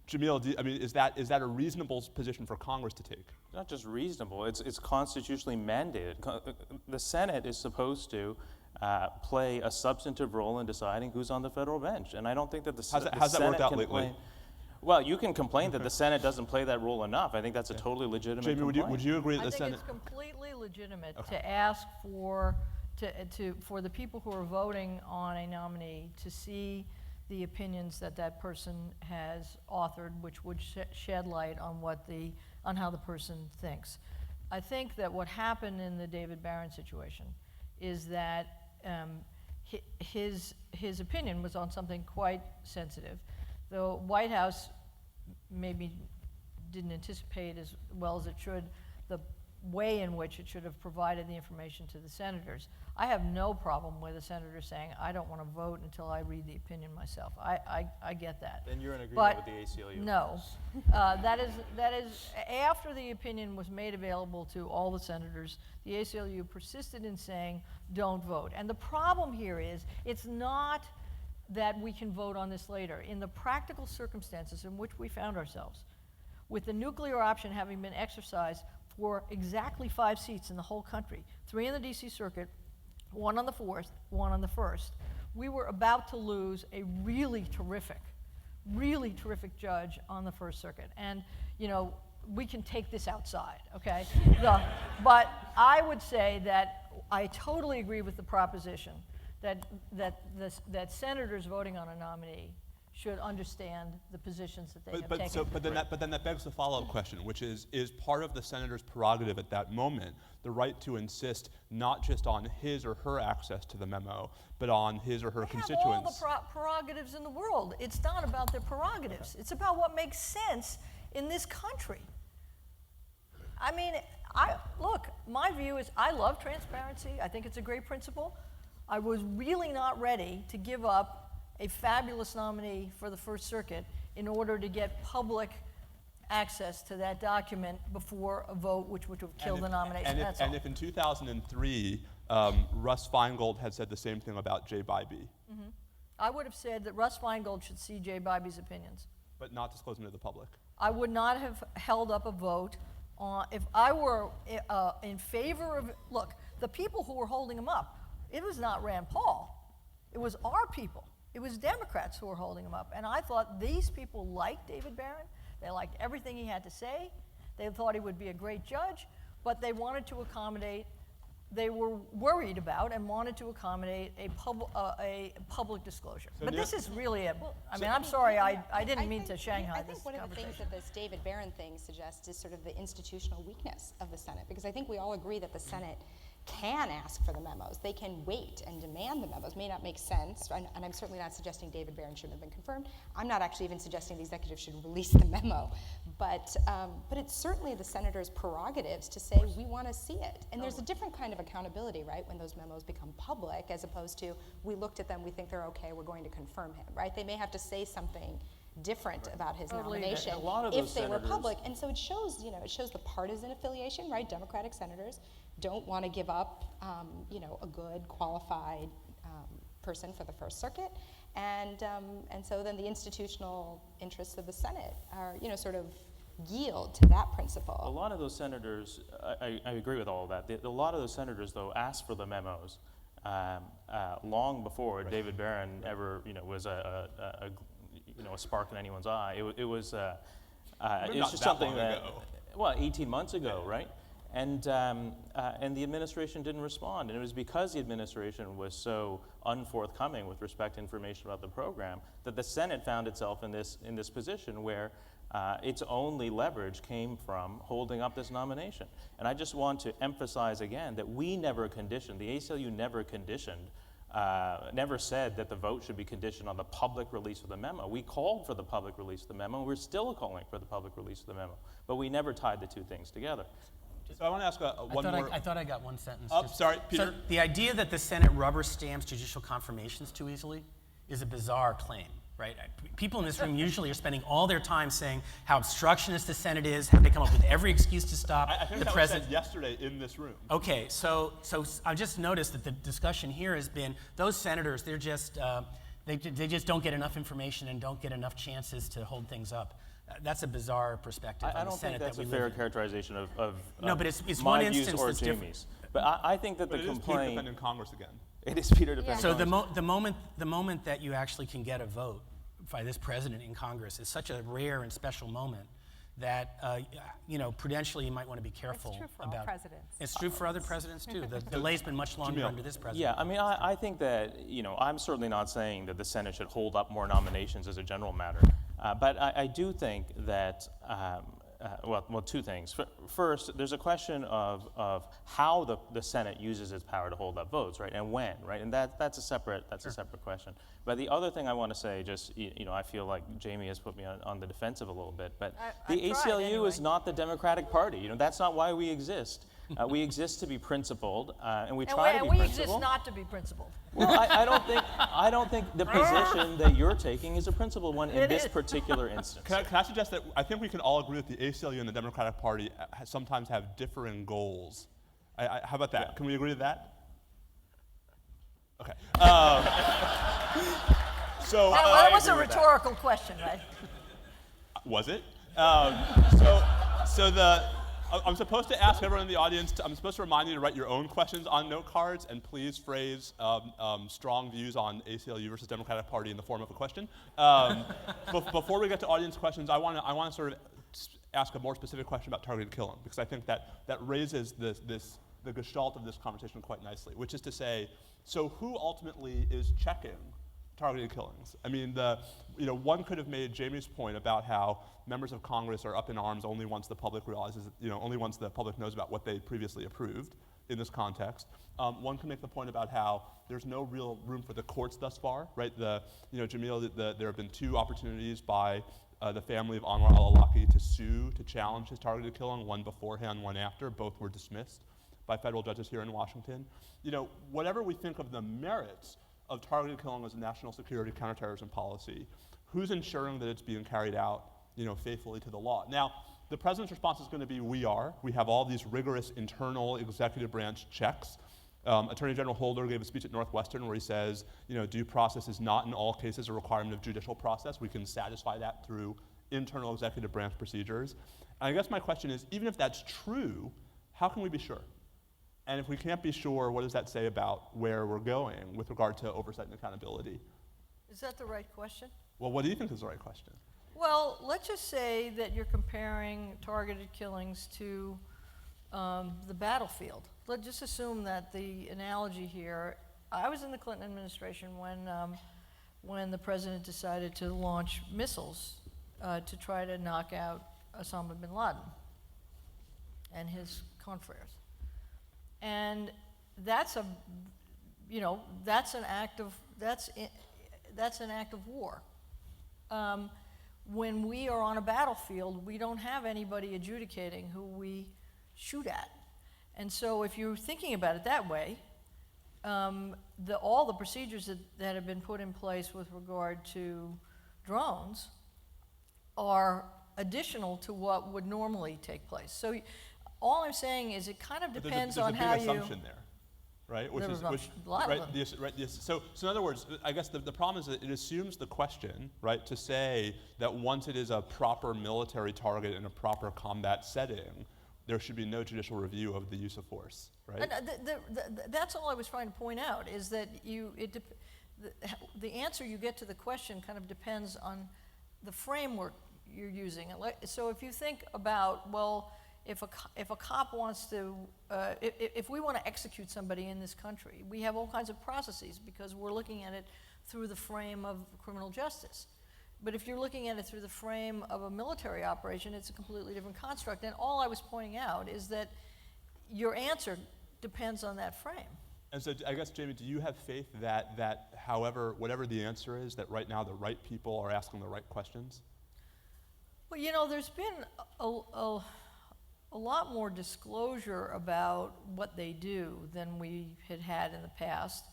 Jamil, is that a reasonable position for Congress to take? Not just reasonable, it's constitutionally mandated. The Senate is supposed to play a substantive role in deciding who's on the federal bench, and I don't think that the Senate How's that worked out can lately? play. Well, you can complain that the Senate doesn't play that role enough. I think that's a totally legitimate Jamie, complaint. would you agree that I the think Senate? it's completely legitimate to ask for the people who are voting on a nominee to see the opinions that person has authored, which would shed light on how the person thinks. I think that what happened in the David Barron situation is that his opinion was on something quite sensitive. The White House maybe didn't anticipate as well as it should the way in which it should have provided the information to the senators. I have no problem with a senator saying, I don't want to vote until I read the opinion myself. I get that. Then you're in agreement But with the ACLU. no. That is, after the opinion was made available to all the senators, the ACLU persisted in saying, don't vote. And the problem here is, it's not that we can vote on this later. In the practical circumstances in which we found ourselves, with the nuclear option having been exercised for exactly 5 seats in the whole country, 3 in the DC Circuit, 1 on the 4th, 1 on the 1st, we were about to lose a really terrific judge on the First Circuit. And, we can take this outside, okay? But I would say that I totally agree with the proposition that senators voting on a nominee should understand the positions that they have taken. But then that begs the follow-up question, which is part of the senator's prerogative at that moment the right to insist not just on his or her access to the memo, but on his or her constituents? They have all the prerogatives in the world. It's not about their prerogatives. It's about what makes sense in this country. I mean, look, my view is I love transparency. I think it's a great principle. I was really not ready to give up a fabulous nominee for the First Circuit in order to get public access to that document before a vote which would have killed the nomination. And if in 2003, Russ Feingold had said the same thing about Jay Bybee. I would have said that Russ Feingold should see Jay Bybee's opinions. But not disclose them to the public. I would not have held up a vote if I were in favor of, look, the people who were holding him up, it was not Rand Paul. It was our people. It was Democrats who were holding him up. And I thought these people liked David Barron. They liked everything he had to say. They thought he would be a great judge, but they wanted to accommodate, they were worried about and wanted to accommodate a public disclosure. But this is really I'm sorry, I didn't mean to Shanghai this conversation. I think one of the things that this David Barron thing suggests is sort of the institutional weakness of the Senate, because I think we all agree that the Senate can ask for the memos. They can wait and demand the memos. May not make sense, and I'm certainly not suggesting David Barron shouldn't have been confirmed. I'm not actually even suggesting the executive should release the memo. But it's certainly the senator's prerogatives to say, we want to see it. And there's a different kind of accountability, right, when those memos become public, as opposed to, we looked at them, we think they're okay, we're going to confirm him, right? They may have to say something different about his nomination if they were public. And so it shows, it shows the partisan affiliation, right? Democratic senators don't want to give up, a good, qualified person for the First Circuit. And so then the institutional interests of the Senate are, sort of yield to that principle. A lot of those senators, I agree with all of that. A lot of those senators, though, asked for the memos long before David Barron ever, was a spark in anyone's eye. It was just something that, 18 months ago, right? And the administration didn't respond, and it was because the administration was so unforthcoming with respect to information about the program that the Senate found itself in this position where its only leverage came from holding up this nomination. And I just want to emphasize again that we never conditioned, the ACLU never conditioned, never said that the vote should be conditioned on the public release of the memo. We called for the public release of the memo. We're still calling for the public release of the memo, but we never tied the two things together. So I want to ask one more. I thought I got one sentence. Oh, sorry, Peter. So the idea that the Senate rubber stamps judicial confirmations too easily is a bizarre claim, right? People in this room usually are spending all their time saying how obstructionist the Senate is, how they come up with every excuse to stop I think the that president. was said yesterday in this room. Okay, so I just noticed that the discussion here has been those senators. They're just they just don't get enough information and don't get enough chances to hold things up. That's a bizarre perspective on the Senate that we live in. I don't think that's a fair characterization of no, but it's my one views instance or that's Jamie's. different. But I think that But the it is Peter complaint. defending Congress again. It is Peter defending. So Congress. the moment that you actually can get a vote by this president in Congress is such a rare and special moment that prudentially you might want to be careful It's true for about. all presidents. It's true for other presidents too. The delay's been much longer under this president. Yeah, I mean, I think that, I'm certainly not saying that the Senate should hold up more nominations as a general matter. But I do think that, two things. First, there's a question of how the Senate uses its power to hold up votes, right, and when, right, and that's a separate question. But the other thing I want to say, just I feel like Jamie has put me on the defensive a little bit, but the ACLU is not the Democratic Party. That's not why we exist. We exist to be principled, and we try to be we principled. exist not to be principled. Well, I don't think the position that you're taking is a principled one in this particular instance. Can I suggest that I think we can all agree that the ACLU and the Democratic Party sometimes have differing goals. How about that? Yeah. Can we agree to that? Okay. That was a rhetorical question, right? Was it? I'm supposed to ask everyone in the audience, I'm supposed to remind you to write your own questions on note cards, and please phrase strong views on ACLU versus Democratic Party in the form of a question. Before we get to audience questions, I want to sort of ask a more specific question about targeted killing, because I think that raises this the gestalt of this conversation quite nicely, which is to say, so who ultimately is checking targeted killings? I mean, one could have made Jamie's point about how members of Congress are up in arms only once the public realizes, only once the public knows about what they previously approved in this context. One can make the point about how there's no real room for the courts thus far, right? Jamil, there have been 2 opportunities by the family of Anwar al-Awlaki to sue, to challenge his targeted killing, one beforehand, one after. Both were dismissed by federal judges here in Washington. Whatever we think of the merits of targeted killing as a national security counterterrorism policy, who's ensuring that it's being carried out, faithfully to the law? Now, the president's response is going to be, we have all these rigorous internal executive branch checks. Attorney General Holder gave a speech at Northwestern where he says, due process is not in all cases a requirement of judicial process. We can satisfy that through internal executive branch procedures. And I guess my question is, even if that's true, how can we be sure? And if we can't be sure, what does that say about where we're going with regard to oversight and accountability? Is that the right question? Well, what do you think is the right question? Well, let's just say that you're comparing targeted killings to the battlefield. Let's just assume that the analogy here, I was in the Clinton administration when the president decided to launch missiles to try to knock out Osama bin Laden and his confreres. And that's an act of war. When we are on a battlefield, we don't have anybody adjudicating who we shoot at. And so if you're thinking about it that way, all the procedures that have been put in place with regard to drones are additional to what would normally take place. So all I'm saying is it kind of depends on how you... There's a big assumption there, right? There's a lot of them. So in other words, I guess the problem is that it assumes the question, right, to say that once it is a proper military target in a proper combat setting, there should be no judicial review of the use of force, right? And that's all I was trying to point out, is that the answer you get to the question kind of depends on the framework you're using. So if you think about, well, if a cop wants to, if we want to execute somebody in this country, we have all kinds of processes because we're looking at it through the frame of criminal justice. But if you're looking at it through the frame of a military operation, it's a completely different construct. And all I was pointing out is that your answer depends on that frame. And so I guess, Jamie, do you have faith that whatever the answer is, that right now the right people are asking the right questions? Well, there's been a lot more disclosure about what they do than we had in the past.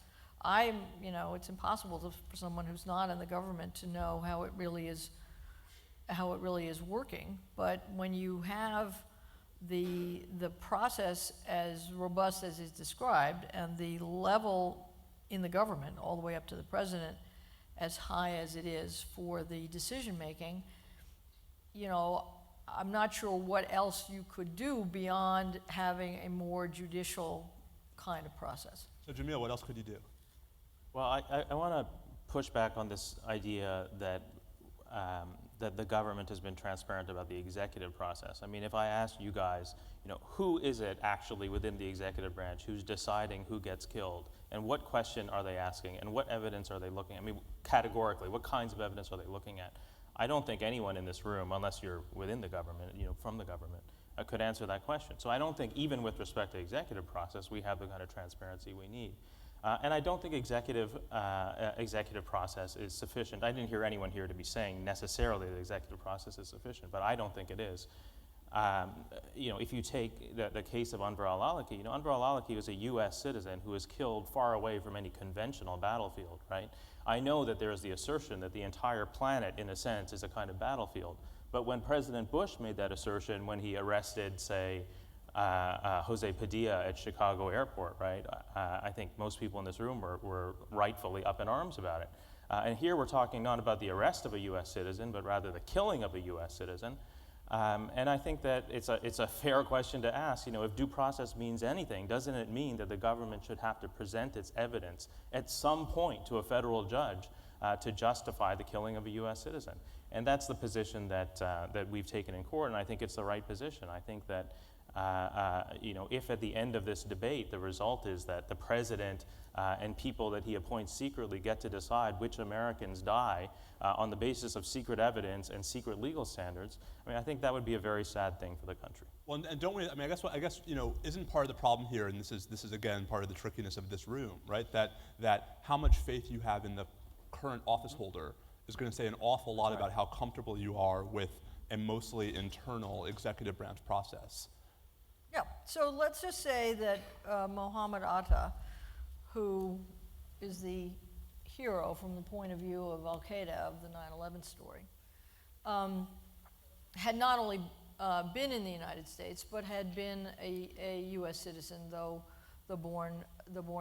It's impossible for someone who's not in the government to know how it really is working. But when you have the process as robust as is described and the level in the government all the way up to the president as high as it is for the decision making, I'm not sure what else you could do beyond having a more judicial kind of process. So Jamil, what else could you do? Well, I want to push back on this idea that that the government has been transparent about the executive process. I mean, if I asked you guys, who is it actually within the executive branch who's deciding who gets killed, and what question are they asking, and what evidence are they looking at? I mean, categorically, what kinds of evidence are they looking at? I don't think anyone in this room, unless you're within the government, from the government, could answer that question. So I don't think, even with respect to executive process, we have the kind of transparency we need. And I don't think executive process is sufficient. I didn't hear anyone here to be saying necessarily the executive process is sufficient, but I don't think it is. If you take the case of Anwar al-Awlaki, Anwar al-Awlaki was a U.S. citizen who was killed far away from any conventional battlefield, right? I know that there is the assertion that the entire planet, in a sense, is a kind of battlefield. But when President Bush made that assertion, when he arrested, say, Jose Padilla at Chicago Airport, right? I think most people in this room were rightfully up in arms about it. And here we're talking not about the arrest of a U.S. citizen, but rather the killing of a U.S. citizen. And I think that it's a fair question to ask. If due process means anything, doesn't it mean that the government should have to present its evidence at some point to a federal judge to justify the killing of a U.S. citizen? And that's the position that we've taken in court, and I think it's the right position. I think that if at the end of this debate the result is that the president and people that he appoints secretly get to decide which Americans die on the basis of secret evidence and secret legal standards, I mean, I think that would be a very sad thing for the country. Well, and don't we? I mean, I guess isn't part of the problem here, and this is again part of the trickiness of this room, right? That how much faith you have in the current office holder is going to say an awful lot about how comfortable you are with a mostly internal executive branch process. Yeah, so let's just say that Mohammed Atta, who is the hero from the point of view of Al-Qaeda of the 9/11 story, had not only been in the United States, but had been a U.S. citizen, though born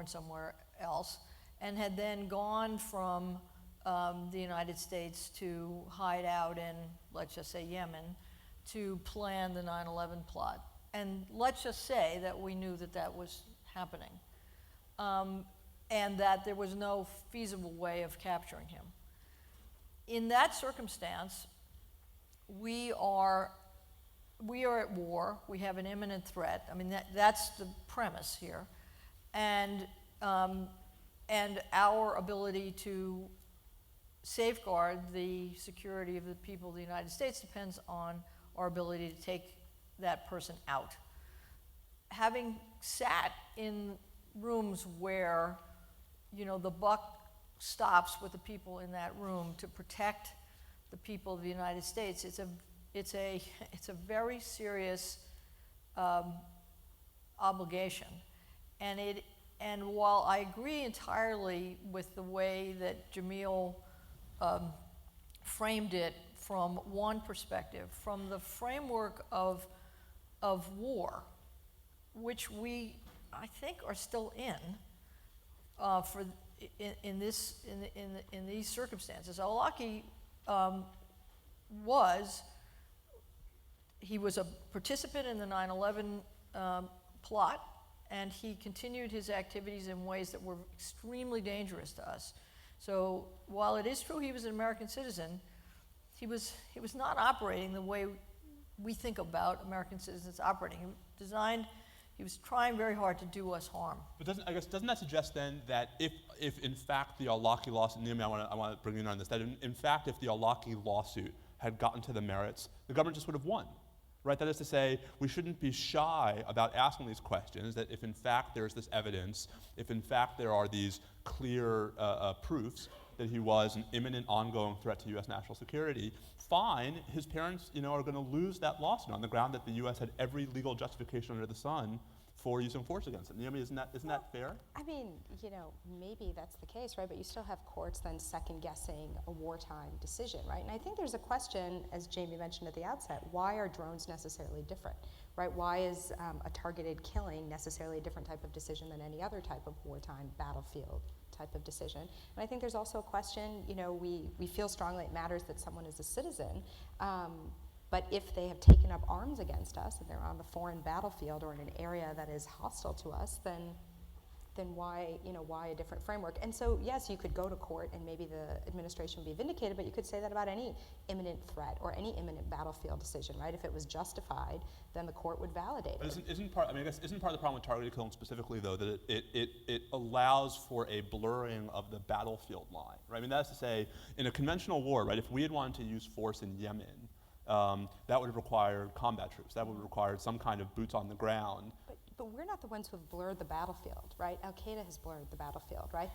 somewhere else, and had then gone from the United States to hide out in, let's just say, Yemen, to plan the 9/11 plot. And let's just say that we knew that that was happening, and that there was no feasible way of capturing him. In that circumstance, we are at war. We have an imminent threat. I mean, that's the premise here, and our ability to safeguard the security of the people of the United States depends on our ability to take that person out. Having sat in rooms where, the buck stops with the people in that room to protect the people of the United States, it's a very serious obligation, and while I agree entirely with the way that Jamil framed it from one perspective, from the framework of war, which we, I think, are still in in these circumstances. Al-Awlaki was a participant in the 9/11 plot, and he continued his activities in ways that were extremely dangerous to us. So while it is true he was an American citizen, he was not operating the way we think about American citizens operating. He was trying very hard to do us harm. But doesn't that suggest then that if in fact the Al-Awlaki lawsuit, Naomi, I want to bring you in on this, that in fact if the Al-Awlaki lawsuit had gotten to the merits, the government just would have won, right? That is to say, we shouldn't be shy about asking these questions, that if in fact there's this evidence, if in fact there are these clear proofs that he was an imminent ongoing threat to U.S. national security, fine, his parents are going to lose that lawsuit on the ground that the U.S. had every legal justification under the sun for using force against it. Naomi, isn't that fair? I mean, maybe that's the case, right? But you still have courts then second-guessing a wartime decision, right? And I think there's a question, as Jamie mentioned at the outset, why are drones necessarily different, right? Why is a targeted killing necessarily a different type of decision than any other type of wartime battlefield type of decision? And I think there's also a question, we feel strongly it matters that someone is a citizen, but if they have taken up arms against us and they're on the foreign battlefield or in an area that is hostile to us, then why a different framework? And so, yes, you could go to court and maybe the administration would be vindicated, but you could say that about any imminent threat or any imminent battlefield decision, right? If it was justified, then the court would validate it. Isn't part of the problem with targeted killing specifically, though, that it allows for a blurring of the battlefield line, right? I mean, that's to say, in a conventional war, right, if we had wanted to use force in Yemen, that would have required combat troops. That would have required some kind of boots on the ground. But we're not the ones who have blurred the battlefield, right? Al-Qaeda has blurred the battlefield, right?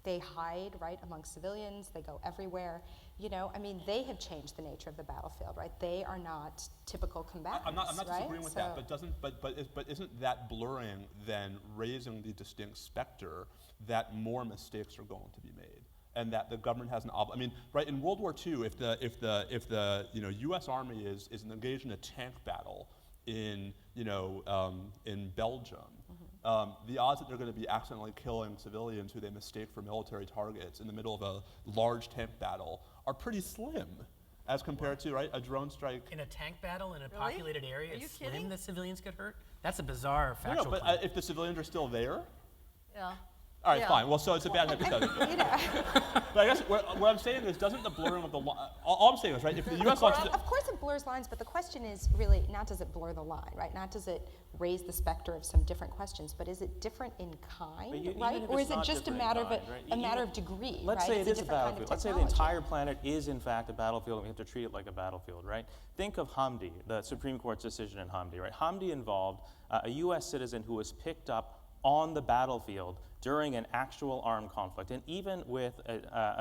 They hide, right, among civilians. They go everywhere. I mean, they have changed the nature of the battlefield, right? They are not typical combatants. I'm not right? disagreeing with that, but isn't that blurring then raising the distinct specter that more mistakes are going to be made, and that the government has an I mean, right, in World War II, if the U.S. Army is engaged in a tank battle in Belgium, the odds that they're going to be accidentally killing civilians who they mistake for military targets in the middle of a large tank battle are pretty slim, as compared to, right, a drone strike. In a tank battle in a Really? populated area, Are you it's slim kidding? that civilians get hurt? That's a bizarre No, factual but claim. if the civilians are still there, Yeah. All right, Yeah. fine. Well, so it's a bad hypothetical. You know. But I guess what I'm saying is, doesn't the blurring of the line, all I'm saying is, right, if the U.S. wants to, Of course it blurs lines, but the question is really not does it blur the line, right? Not does it raise the specter of some different questions, but is it different in kind, Even right? if Or it's is it not just a different in matter of kind, right? a matter of degree, Let's right? say it It's is a different kind of battlefield. Let's say the technology. entire planet is in fact a battlefield and we have to treat it like a battlefield, right? Think of Hamdi, the Supreme Court's decision in Hamdi, right? Hamdi involved a US citizen who was picked up on the battlefield during an actual armed conflict. And even with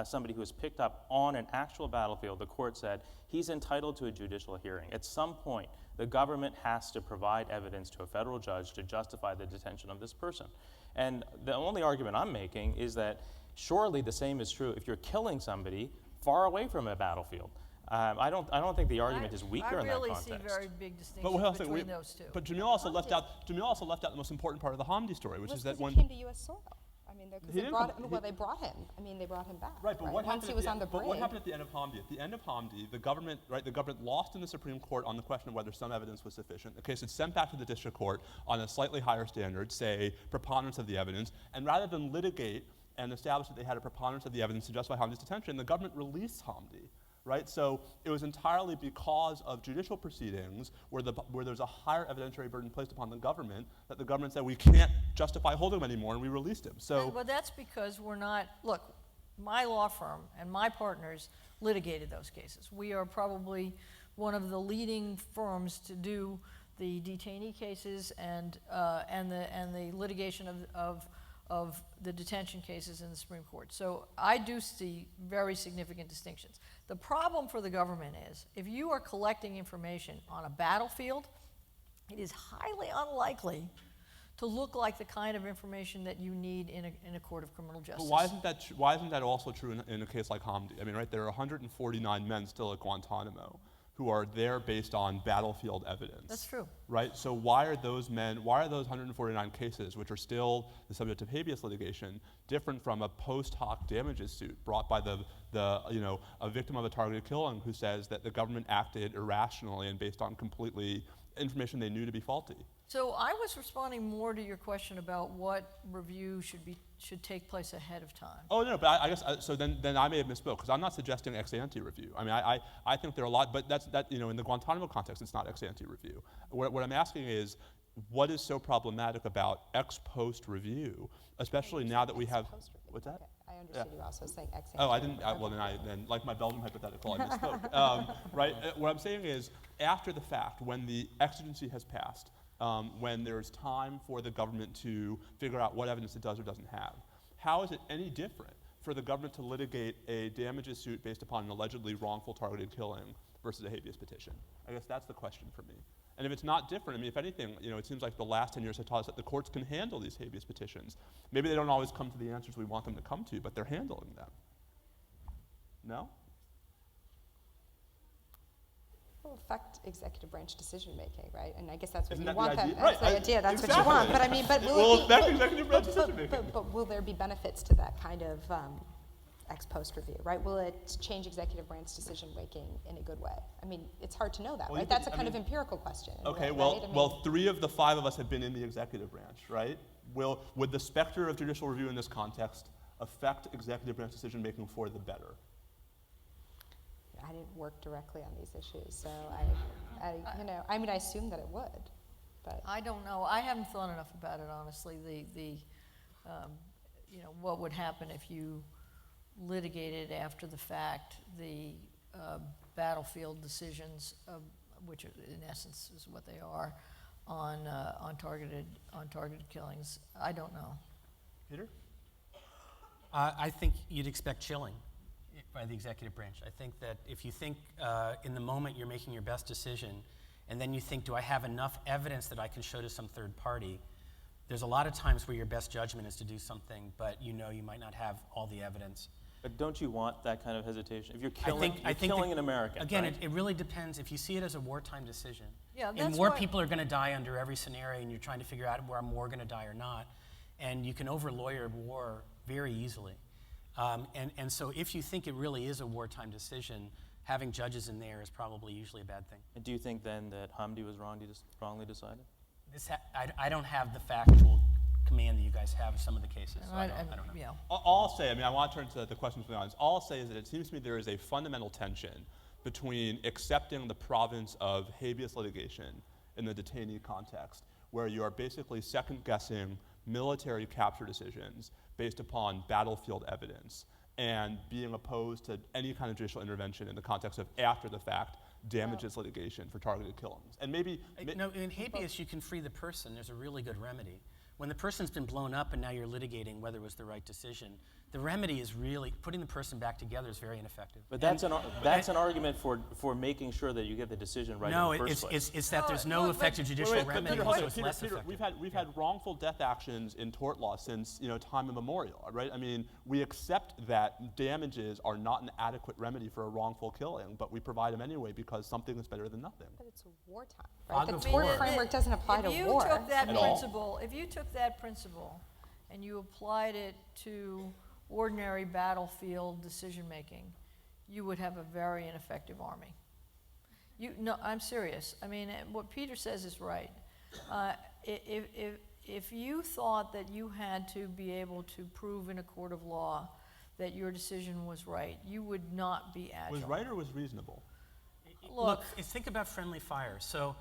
somebody who was picked up on an actual battlefield, the court said he's entitled to a judicial hearing. At some point, the government has to provide evidence to a federal judge to justify the detention of this person. And the only argument I'm making is that surely the same is true if you're killing somebody far away from a battlefield. I don't think the argument is weaker in that context. I really see very big but distinctions what else? between those two. But Jamil also left out the most important part of the Hamdi story, which Well, is that because when he came to U.S. soil. I mean, because He they didn't brought come- him. Well, they brought him. I mean, they brought him back. Right, but what Once happened he at was the on the end, But what bridge. happened at the end of Hamdi? At the end of Hamdi, the government lost in the Supreme Court on the question of whether some evidence was sufficient. The case is sent back to the district court on a slightly higher standard, say preponderance of the evidence, and rather than litigate and establish that they had a preponderance of the evidence to justify Hamdi's detention, the government released Hamdi. Right? So it was entirely because of judicial proceedings where there's a higher evidentiary burden placed upon the government that the government said we can't justify holding him anymore, and we released him. So Well, that's because we're not, look, my law firm and my partners litigated those cases. We are probably one of the leading firms to do the detainee cases and the litigation of the detention cases in the Supreme Court. So I do see very significant distinctions. The problem for the government is, if you are collecting information on a battlefield, it is highly unlikely to look like the kind of information that you need in a court of criminal justice. but why isn't that also true in a case like Hamdi? I mean, right, there are 149 men still at Guantanamo who are there based on battlefield evidence. That's true. Right? So why are those 149 cases, which are still the subject of habeas litigation, different from a post hoc damages suit brought by a victim of a targeted killing who says that the government acted irrationally and based on completely information they knew to be faulty? So I was responding more to your question about what review should take place ahead of time. Oh, no, but I guess, so then I may have misspoke, because I'm not suggesting ex ante review. I mean, I think there are a lot, but in the Guantanamo context, it's not ex ante review. What I'm asking is, what is so problematic about ex post review, especially now that we have, Post-review. what's that? Okay. I understood you also saying ex Oh, I ante. didn't, well then like my Belgian hypothetical, I misspoke. Right, what I'm saying is, after the fact, when the exigency has passed, when there's time for the government to figure out what evidence it does or doesn't have, how is it any different for the government to litigate a damages suit based upon an allegedly wrongful targeted killing versus a habeas petition? I guess that's the question for me. And if it's not different, I mean, if anything, it seems like the last 10 years have taught us that the courts can handle these habeas petitions. Maybe they don't always come to the answers we want them to come to, but they're handling them. No? Will affect executive branch decision making, right? And I guess that's what Isn't you that want. the idea? That's Right, the idea. That's what you exactly. want. But I mean, but It will will it be, affect executive branch decision-making. but will there be benefits to that kind of ex post review, right? Will it change executive branch decision making in a good way? I mean, it's hard to know that, Well, you right? That's a could- I kind of mean- empirical question. Okay, right? well, I mean, well, 3 of the 5 of us have been in the executive branch, right? Would the specter of judicial review in this context affect executive branch decision-making for the better? I didn't work directly on these issues, so I mean, I assume that it would, but. I don't know. I haven't thought enough about it, honestly. What would happen if you litigated after the fact the battlefield decisions, which in essence is what they are, on targeted killings. I don't know. Peter? I think you'd expect chilling by the executive branch. I think that if you think in the moment you're making your best decision, and then you think, do I have enough evidence that I can show to some third party? There's a lot of times where your best judgment is to do something, but you might not have all the evidence. But don't you want that kind of hesitation? If you're I think killing that- an American, Again, right? it really depends. If you see it as a wartime decision, Yeah, and that's more why- people are going to die under every scenario, and you're trying to figure out where I'm more going to die or not, and you can over-lawyer war very easily. And so if you think it really is a wartime decision, having judges in there is probably usually a bad thing. And do you think then that Hamdi was wrongly decided? I don't have the factual command that you guys have in some of the cases. So I don't know. Yeah. All I'll say, I mean, I want to turn to the questions from the audience. All I'll say is that it seems to me there is a fundamental tension between accepting the province of habeas litigation in the detainee context, where you are basically second-guessing military capture decisions based upon battlefield evidence, and being opposed to any kind of judicial intervention in the context of after-the-fact damages litigation for targeted killings. And maybe No, in habeas, you can free the person. There's a really good remedy. When the person's been blown up and now you're litigating whether it was the right decision, the remedy is really putting the person back together is very ineffective. But that's an argument for making sure that you get the decision right No, in the first place. it's that there's no Look, effective judicial Wait, remedy, Peter, so hold on. it's Peter, less Peter, effective. we've had wrongful death actions in tort law since time immemorial, right? I mean, we accept that damages are not an adequate remedy for a wrongful killing, but we provide them anyway because something is better than nothing. But it's wartime, Fog right? of The tort war. framework doesn't apply to war. If you took that principle and you applied it to ordinary battlefield decision-making, you would have a very ineffective army. No, I'm serious. I mean, what Peter says is right. If you thought that you had to be able to prove in a court of law that your decision was right, you would not be agile. Was right or was reasonable? Look, Think about friendly fire. So,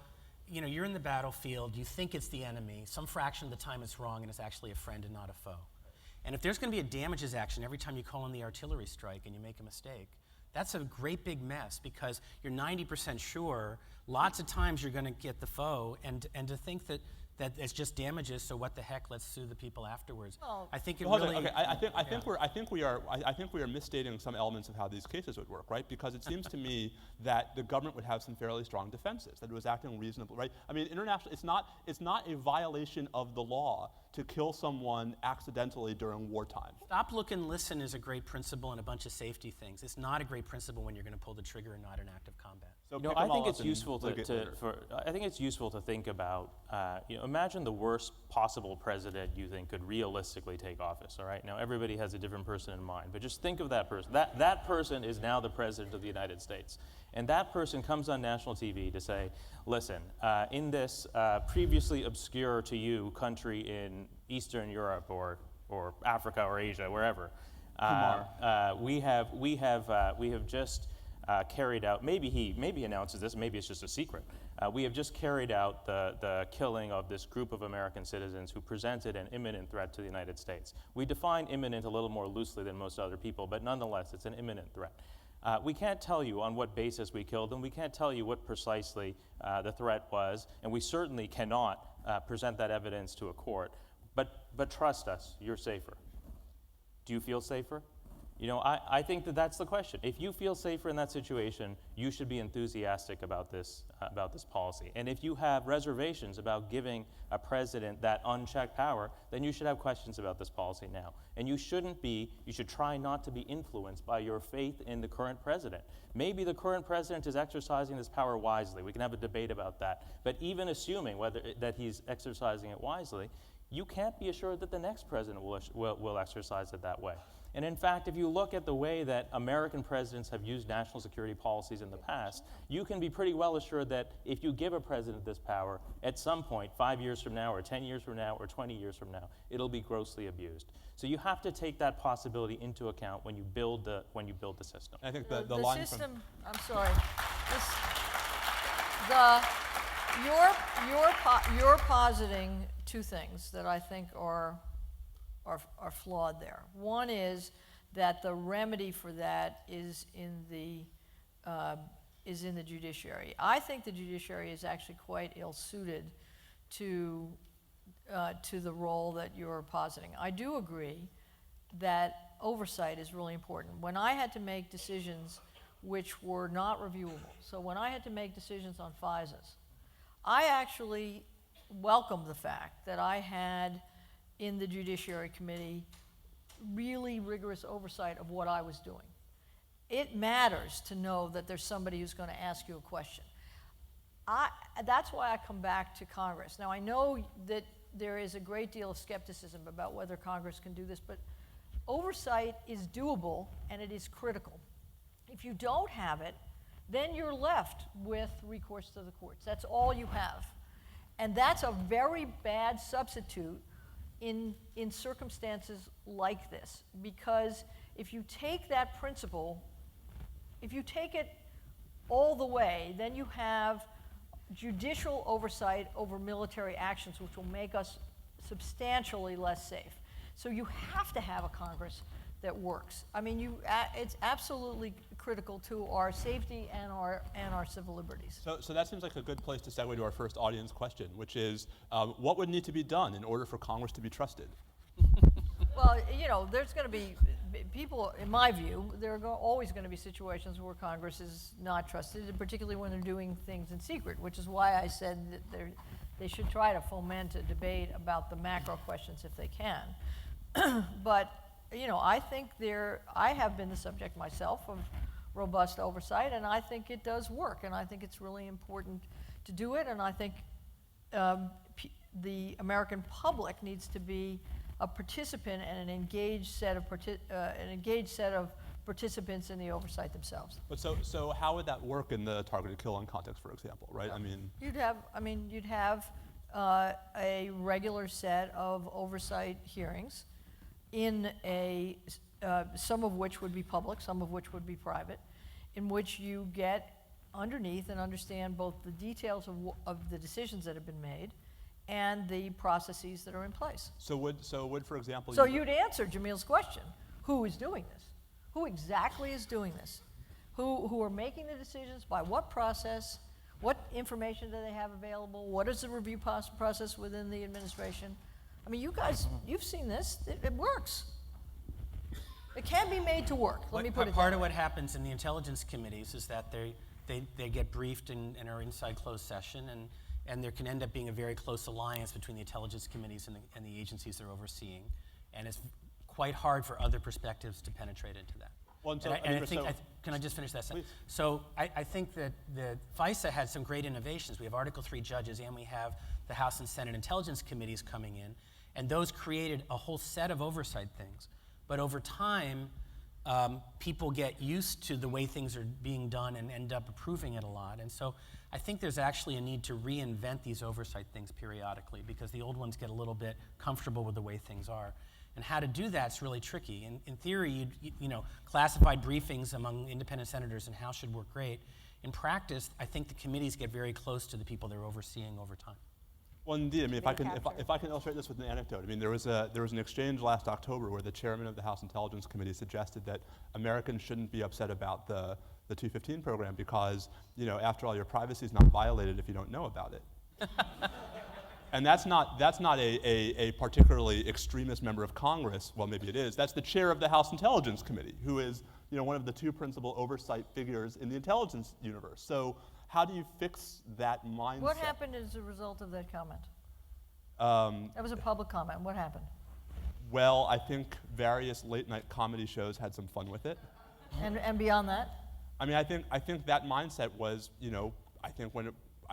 you're in the battlefield, you think it's the enemy, some fraction of the time it's wrong and it's actually a friend and not a foe. And if there's going to be a damages action every time you call in the artillery strike and you make a mistake, that's a great big mess because you're 90% sure lots of times you're going to get the foe, and to think that it's just damages, so what the heck, let's sue the people afterwards. Well, I think it Hold really... on, okay, I think we are misstating some elements of how these cases would work, right? Because it seems to me that the government would have some fairly strong defenses, that it was acting reasonably, right? I mean, international, it's not a violation of the law to kill someone accidentally during wartime. Stop, look, and listen is a great principle and a bunch of safety things. It's not a great principle when you're going to pull the trigger and not in active combat. So No, pick I them all think up it's and useful litigate later. I think it's useful to think about. Imagine the worst possible president you think could realistically take office. All right. Now everybody has a different person in mind, but just think of that person. That person is now the president of the United States, and that person comes on national TV to say, "Listen, in this previously obscure to you country in Eastern Europe or Africa or Asia, wherever, we have just." Carried out, maybe he announces this, maybe it's just a secret. We have just carried out the killing of this group of American citizens who presented an imminent threat to the United States. We define imminent a little more loosely than most other people, but nonetheless, it's an imminent threat. We can't tell you on what basis we killed them. We can't tell you what precisely the threat was, and we certainly cannot present that evidence to a court. But trust us, you're safer. Do you feel safer? I think that's the question. If you feel safer in that situation, you should be enthusiastic about this policy. And if you have reservations about giving a president that unchecked power, then you should have questions about this policy now. And you should try not to be influenced by your faith in the current president. Maybe the current president is exercising this power wisely. We can have a debate about that. But even assuming that he's exercising it wisely, you can't be assured that the next president will exercise it that way. And in fact, if you look at the way that American presidents have used national security policies in the past, you can be pretty well assured that if you give a president this power, at some point, 5 years from now, or 10 years from now, or 20 years from now, it'll be grossly abused. So you have to take that possibility into account when you build the system. I think the line system, from I'm sorry, you're positing two things that I think are flawed there. One is that the remedy for that is in the judiciary. I think the judiciary is actually quite ill-suited to the role that you're positing. I do agree that oversight is really important. When I had to make decisions which were not reviewable, so when I had to make decisions on FISAs, I actually welcomed the fact that I had in the Judiciary Committee really rigorous oversight of what I was doing. It matters to know that there's somebody who's going to ask you a question. That's why I come back to Congress. Now, I know that there is a great deal of skepticism about whether Congress can do this, but oversight is doable and it is critical. If you don't have it, then you're left with recourse to the courts. That's all you have. And that's a very bad substitute in circumstances like this, because if you take that principle, if you take it all the way, then you have judicial oversight over military actions, which will make us substantially less safe. So you have to have a Congress that works. I mean, it's absolutely critical to our safety and our civil liberties. So that seems like a good place to segue to our first audience question, which is, what would need to be done in order for Congress to be trusted? Well, you know, there's going to be people, in my view, there are always going to be situations where Congress is not trusted, and particularly when they're doing things in secret, which is why I said that they should try to foment a debate about the macro questions if they can. But, you know, I think I have been the subject myself of robust oversight, and I think it does work, and I think it's really important to do it, and I think the American public needs to be a participant and an engaged set of participants in the oversight themselves. But so how would that work in the targeted kill context, for example, right? I mean, You'd have a regular set of oversight hearings in some of which would be public, some of which would be private, in which you get underneath and understand both the details of the decisions that have been made and the processes that are in place. So would for example, So you'd answer Jamil's question: who is doing this? Who exactly is doing this? Who are making the decisions? By what process? What information do they have available? What is the review process within the administration? I mean, you guys, you've seen this. It works. It can be made to work. Let me put it Part that of way. what happens in the intelligence committees is that they get briefed and are inside closed session, and there can end up being a very close alliance between the intelligence committees and the agencies they're overseeing, and it's quite hard for other perspectives to penetrate into that. Well, and so, Can I just finish that sentence? Please. So I think that the FISA had some great innovations. We have Article 3 judges, and we have the House and Senate Intelligence Committees coming in, and those created a whole set of oversight things. But over time, people get used to the way things are being done and end up approving it a lot. And so I think there's actually a need to reinvent these oversight things periodically, because the old ones get a little bit comfortable with the way things are. And how to do that's really tricky. In theory, classified briefings among independent senators and House should work great. In practice, I think the committees get very close to the people they're overseeing over time. well, indeed. I mean, if I can illustrate this with an anecdote, I mean, there was an exchange last October where the chairman of the House Intelligence Committee suggested that Americans shouldn't be upset about the 215 program because, after all, your privacy is not violated if you don't know about it. And that's not a particularly extremist member of Congress. Well, maybe it is. That's the chair of the House Intelligence Committee, who is one of the two principal oversight figures in the intelligence universe. So how do you fix that mindset? What happened as a result of that comment? That was a public comment. what happened? Well, I think various late-night comedy shows had some fun with it. And beyond that? I mean, I think that mindset was, I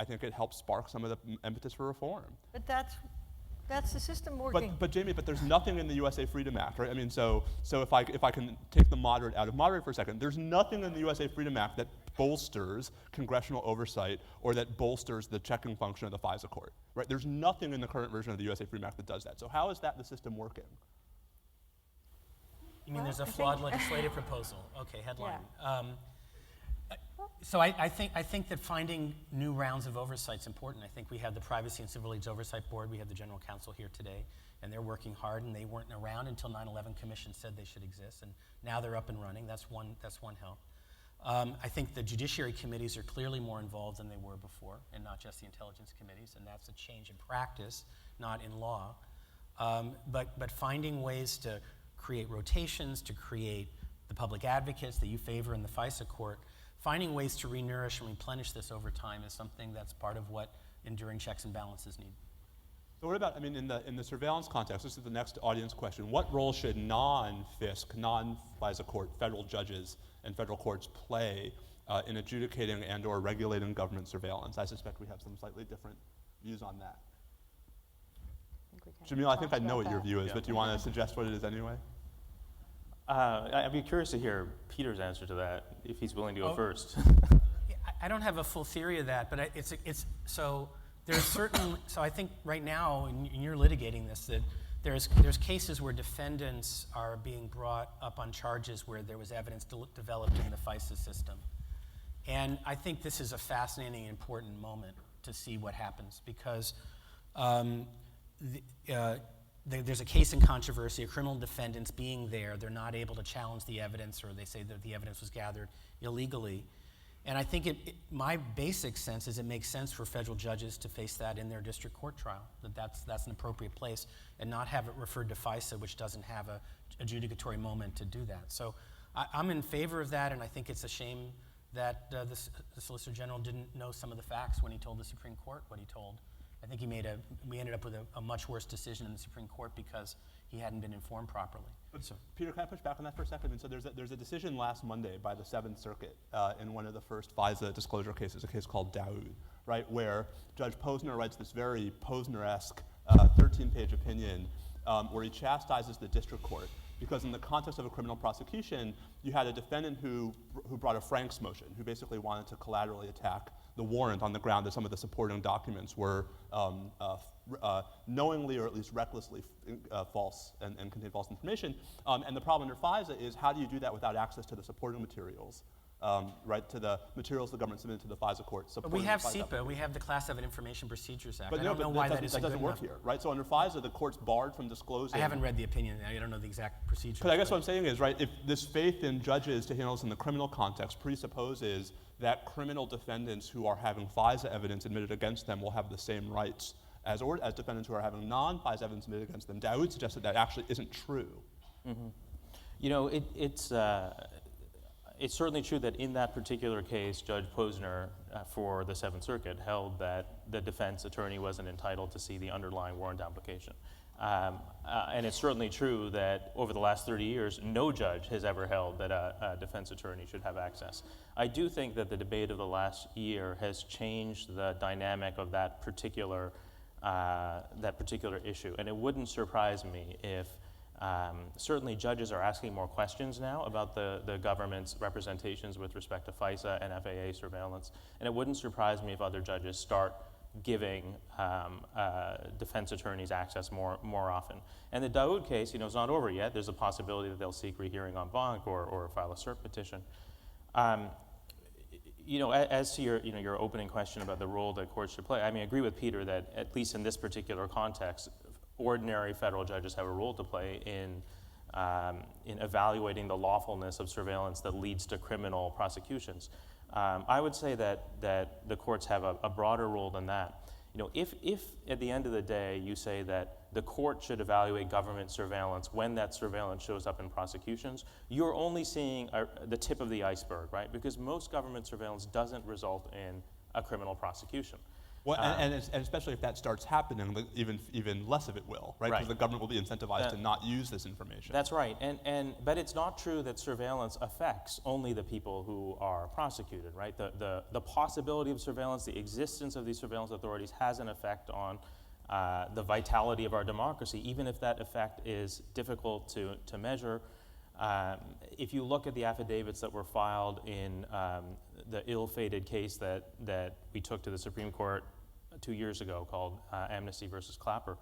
think it helped spark some of the impetus for reform. But that's the system working. But Jamie, there's nothing in the USA Freedom Act, right? I mean, so if I can take the moderate out of moderate for a second, there's nothing in the USA Freedom Act that bolsters congressional oversight or that bolsters the checking function of the FISA court, right? There's nothing in the current version of the USA Freedom Act that does that. So how is that the system working? You mean there's a flawed legislative proposal? Okay, headline. So I think that finding new rounds of oversight is important. I think we have the Privacy and Civil Liberties Oversight Board. We have the General Counsel here today, and they're working hard. And they weren't around until 9/11 Commission said they should exist, and now they're up and running. That's one help. I think the Judiciary Committees are clearly more involved than they were before, and not just the Intelligence Committees. And that's a change in practice, not in law. But finding ways to create rotations, to create the public advocates that you favor in the FISA court. Finding ways to renourish and replenish this over time is something that's part of what enduring checks and balances need. So what about, in the surveillance context, this is the next audience question, what role should non-FISC, non-FISA court, federal judges and federal courts play in adjudicating and or regulating government surveillance? I suspect we have some slightly different views on that. Jamil, I think I know what your view is, but do you want to suggest what it is anyway? I'd be curious to hear Peter's answer to that, if he's willing to go first. I don't have a full theory of that, but so there's certain. So I think right now, and you're litigating this, that there's cases where defendants are being brought up on charges where there was evidence developed in the FISA system. And I think this is a fascinating and important moment to see what happens, because there's a case in controversy, a criminal defendant's being there, they're not able to challenge the evidence, or they say that the evidence was gathered illegally. And I think my basic sense is it makes sense for federal judges to face that in their district court trial, that's an appropriate place, and not have it referred to FISA, which doesn't have a adjudicatory moment to do that. So I'm in favor of that, and I think it's a shame that the Solicitor General didn't know some of the facts when he told the Supreme Court what he told. I think we ended up with a much worse decision in the Supreme Court because he hadn't been informed properly. So. Peter, can I push back on that for a second? And so there's a decision last Monday by the Seventh Circuit in one of the first FISA disclosure cases, a case called Daoud, right, where Judge Posner writes this very Posner-esque 13-page opinion where he chastises the district court because in the context of a criminal prosecution, you had a defendant who brought a Franks motion, who basically wanted to collaterally attack the warrant on the ground that some of the supporting documents were knowingly or at least recklessly false and contained false information. And the problem under FISA is how do you do that without access to the supporting materials, right, to the materials the government submitted to the FISA court. But we have CIPA, we have the Class 7 Information Procedures Act. But I don't know why that isn't doesn't good work enough. here, right? So under FISA, the court's barred from disclosing. I haven't read the opinion. I don't know the exact procedure. But I guess what I'm saying is, right, if this faith in judges to handle this in the criminal context presupposes that criminal defendants who are having FISA evidence admitted against them will have the same rights as defendants who are having non-FISA evidence admitted against them, Daoud suggested that actually isn't true. Mm-hmm. You know, it's certainly true that in that particular case, Judge Posner for the Seventh Circuit held that the defense attorney wasn't entitled to see the underlying warrant application. And it's certainly true that over the last 30 years, no judge has ever held that a defense attorney should have access. I do think that the debate of the last year has changed the dynamic of that particular issue. And it wouldn't surprise me if certainly judges are asking more questions now about the government's representations with respect to FISA and FAA surveillance. And it wouldn't surprise me if other judges start giving defense attorneys access more often. And the Daoud case, you know, is not over yet. There's a possibility that they'll seek rehearing en banc or file a cert petition. You know, as to your opening question about the role that courts should play, I mean, I agree with Peter that at least in this particular context, ordinary federal judges have a role to play in evaluating the lawfulness of surveillance that leads to criminal prosecutions. I would say that the courts have a broader role than that. You know, if at the end of the day you say that the court should evaluate government surveillance when that surveillance shows up in prosecutions, you're only seeing the tip of the iceberg, right? Because most government surveillance doesn't result in a criminal prosecution. Well, and especially if that starts happening, even less of it will, right? Because the government will be incentivized to not use this information. That's right, but it's not true that surveillance affects only the people who are prosecuted, right? The possibility of surveillance, the existence of these surveillance authorities has an effect on the vitality of our democracy, even if that effect is difficult to measure. If you look at the affidavits that were filed in the ill-fated case that we took to the Supreme Court 2 years ago called Amnesty versus Clapper,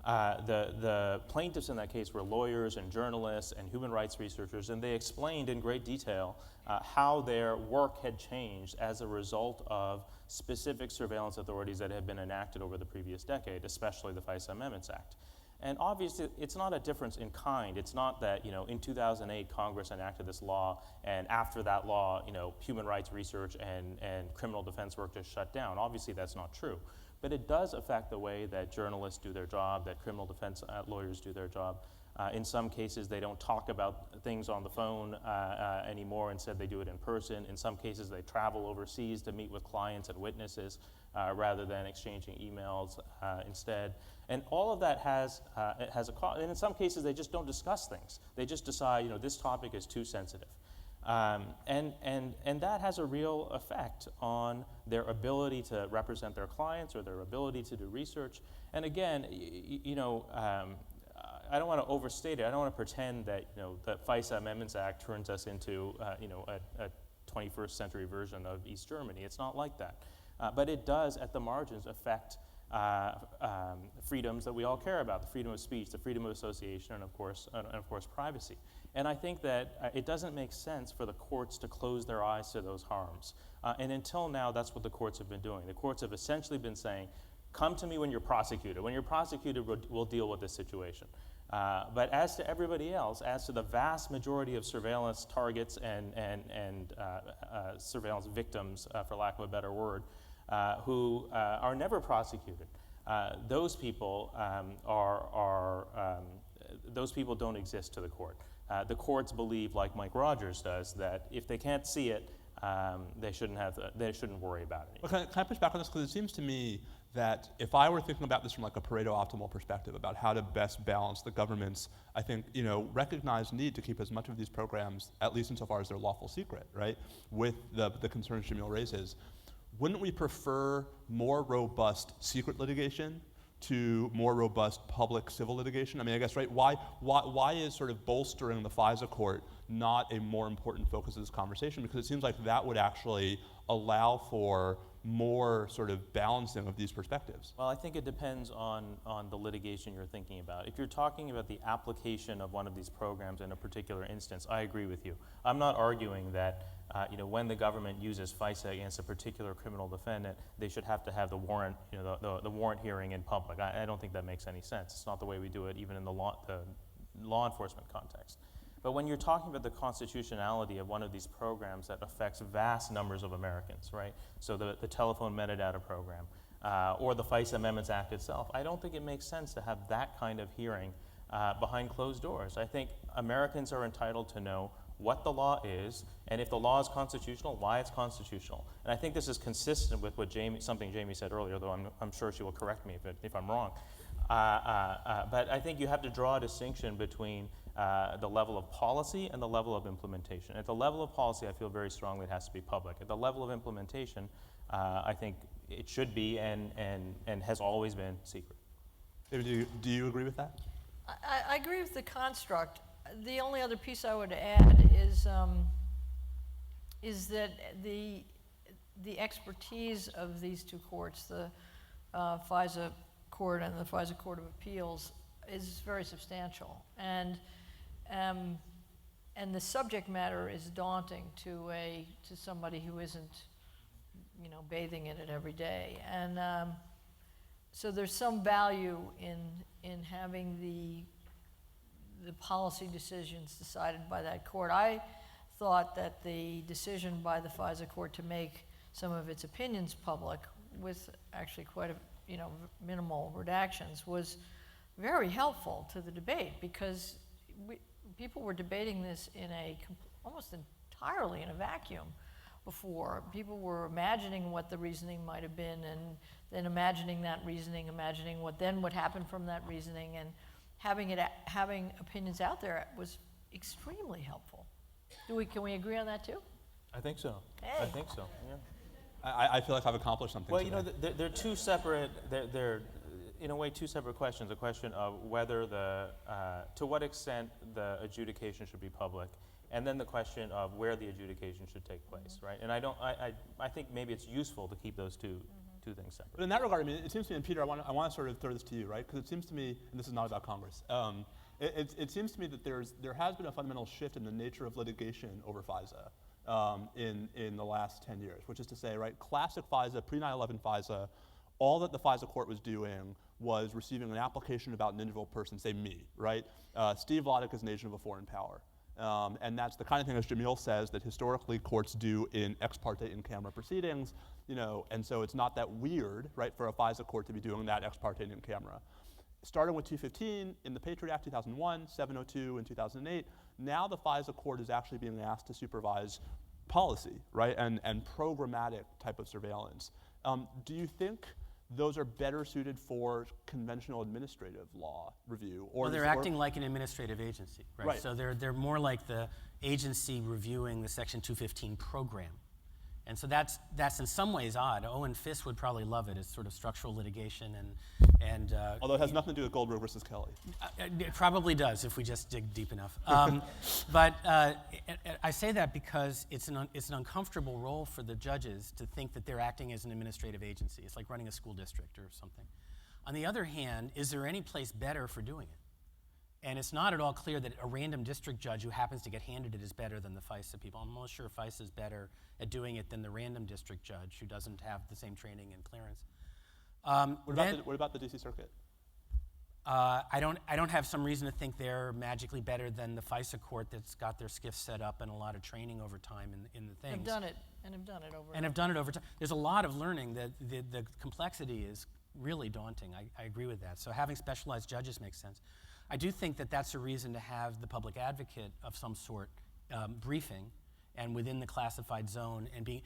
the plaintiffs in that case were lawyers and journalists and human rights researchers, and they explained in great detail how their work had changed as a result of specific surveillance authorities that had been enacted over the previous decade, especially the FISA Amendments Act. And obviously, it's not a difference in kind. It's not that, you know, in 2008, Congress enacted this law, and after that law, you know, human rights research and criminal defense work just shut down. Obviously, that's not true. But it does affect the way that journalists do their job, that criminal defense lawyers do their job. In some cases, they don't talk about things on the phone anymore. Instead, they do it in person. In some cases, they travel overseas to meet with clients and witnesses rather than exchanging emails instead. And all of that has a cost. And in some cases, they just don't discuss things. They just decide, you know, this topic is too sensitive. And that has a real effect on their ability to represent their clients or their ability to do research. And again, you know, I don't want to overstate it. I don't want to pretend that, you know, the FISA Amendments Act turns us into, you know, a 21st century version of East Germany. It's not like that. But it does, at the margins, affect freedoms that we all care about: the freedom of speech, the freedom of association, and of course, privacy. And I think that it doesn't make sense for the courts to close their eyes to those harms. And until now, that's what the courts have been doing. The courts have essentially been saying, come to me when you're prosecuted. When you're prosecuted, we'll deal with this situation. But as to everybody else, as to the vast majority of surveillance targets and surveillance victims, for lack of a better word, who are never prosecuted, those people those people don't exist to the court. The courts believe, like Mike Rogers does, that if they can't see it, they shouldn't worry about it. Well, can I push back on this? Because it seems to me that if I were thinking about this from like a Pareto optimal perspective about how to best balance the government's, I think, recognized need to keep as much of these programs, at least insofar as they're lawful secret, right, with the concerns Jamil raises, wouldn't we prefer more robust secret litigation to more robust public civil litigation? I mean, I guess, right, why is sort of bolstering the FISA court not a more important focus of this conversation? Because it seems like that would actually allow for more sort of balancing of these perspectives. Well, I think it depends on the litigation you're thinking about. If you're talking about the application of one of these programs in a particular instance, I agree with you. I'm not arguing that when the government uses FISA against a particular criminal defendant, they should have to have the warrant, the warrant hearing in public. I don't think that makes any sense. It's not the way we do it, even in the law enforcement context. But when you're talking about the constitutionality of one of these programs that affects vast numbers of Americans, right? So the telephone metadata program, or the FISA Amendments Act itself, I don't think it makes sense to have that kind of hearing behind closed doors. I think Americans are entitled to know what the law is, and if the law is constitutional, why it's constitutional. And I think this is consistent with what something Jamie said earlier, though I'm sure she will correct me if I'm wrong. But I think you have to draw a distinction between the level of policy and the level of implementation. At the level of policy, I feel very strongly it has to be public. At the level of implementation, I think it should be and has always been secret. David, do you agree with that? I agree with the construct. The only other piece I would add is that the expertise of these two courts, the FISA Court and the FISA Court of Appeals, is very substantial, and the subject matter is daunting to somebody who isn't, bathing in it every day, and so there's some value in having the policy decisions decided by that court. I thought that the decision by the FISA court to make some of its opinions public, with actually quite a minimal redactions, was very helpful to the debate, because people were debating this in almost entirely in a vacuum before. People were imagining what the reasoning might have been, and then imagining that reasoning, imagining what then would happen from that reasoning, and having opinions out there was extremely helpful. Can we agree on that too? I think so. Hey. I think so. Yeah. I feel like I've accomplished something. Well, today. they're two separate. They're in a way two separate questions. A question of whether to what extent the adjudication should be public, and then the question of where the adjudication should take place, right? And I think maybe it's useful to keep those two things separate. But in that regard, I mean, it seems to me, and Peter, I want to sort of throw this to you, right? Because it seems to me, and this is not about Congress, it seems to me that there has been a fundamental shift in the nature of litigation over FISA in the last 10 years, which is to say, right, classic FISA, pre-9/11 FISA, all that the FISA court was doing was receiving an application about an individual person, say me, right? Steve Vladeck is an agent of a foreign power. And that's the kind of thing, as Jamil says, that historically courts do in ex parte in-camera proceedings, and so it's not that weird, right, for a FISA court to be doing that ex parte in-camera. Starting with 215 in the Patriot Act 2001, 702 in 2008, now the FISA court is actually being asked to supervise policy, right, and programmatic type of surveillance. Do you think those are better suited for conventional administrative law review? Well, they're acting like an administrative agency, right? Right. So they're more like the agency reviewing the Section 215 program. And so that's in some ways odd. Owen Fiss would probably love it as sort of structural litigation and Although it has nothing to do with Goldberg versus Kelly. it probably does if we just dig deep enough. But I say that because it's an uncomfortable role for the judges to think that they're acting as an administrative agency. It's like running a school district or something. On the other hand, is there any place better for doing it? And it's not at all clear that a random district judge who happens to get handed it is better than the FISA people. I'm almost sure FISA is better at doing it than the random district judge who doesn't have the same training and clearance. What about the DC Circuit? I don't have some reason to think they're magically better than the FISA court that's got their skiffs set up and a lot of training over time in the things. Have done it over. And have done it over time. There's a lot of learning. The complexity is really daunting. I agree with that. So having specialized judges makes sense. I do think that that's a reason to have the public advocate of some sort briefing and within the classified zone. And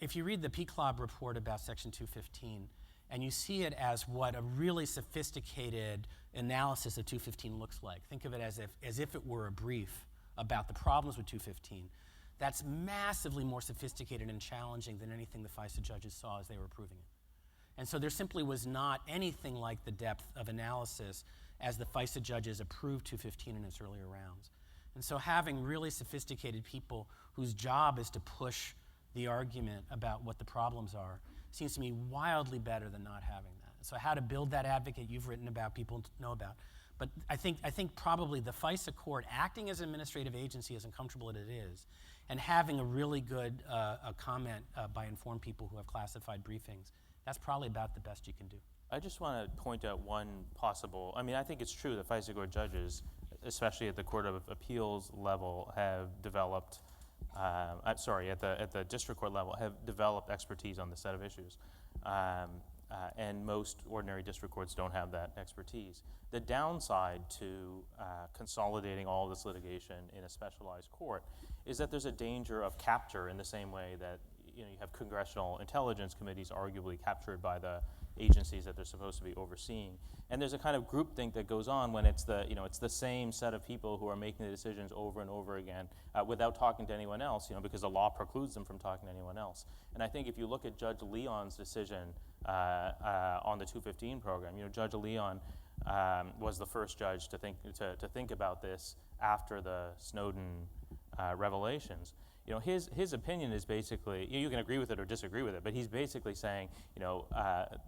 if you read the PCLOB report about Section 215, and you see it as what a really sophisticated analysis of 215 looks like. Think of it as if it were a brief about the problems with 215. That's massively more sophisticated and challenging than anything the FISA judges saw as they were approving it. And so there simply was not anything like the depth of analysis as the FISA judges approved 215 in its earlier rounds. And so having really sophisticated people whose job is to push the argument about what the problems are seems to me wildly better than not having that. So how to build that advocate you've written about, people know about. But I think probably the FISA court acting as an administrative agency, as uncomfortable as it is, and having a really good comment by informed people who have classified briefings, that's probably about the best you can do. I just want to point out one possible, I think it's true that FISA court judges, especially at the Court of Appeals level, have developed, at the district court level, have developed expertise on this set of issues. And most ordinary district courts don't have that expertise. The downside to consolidating all this litigation in a specialized court is that there's a danger of capture in the same way that you have congressional intelligence committees arguably captured by the agencies that they're supposed to be overseeing. And there's a kind of groupthink that goes on when it's the same set of people who are making the decisions over and over again without talking to anyone else, because the law precludes them from talking to anyone else. And I think if you look at Judge Leon's decision on the 215 program, Judge Leon was the first judge to think about this after the Snowden revelations. His opinion is basically, you can agree with it or disagree with it, but he's basically saying,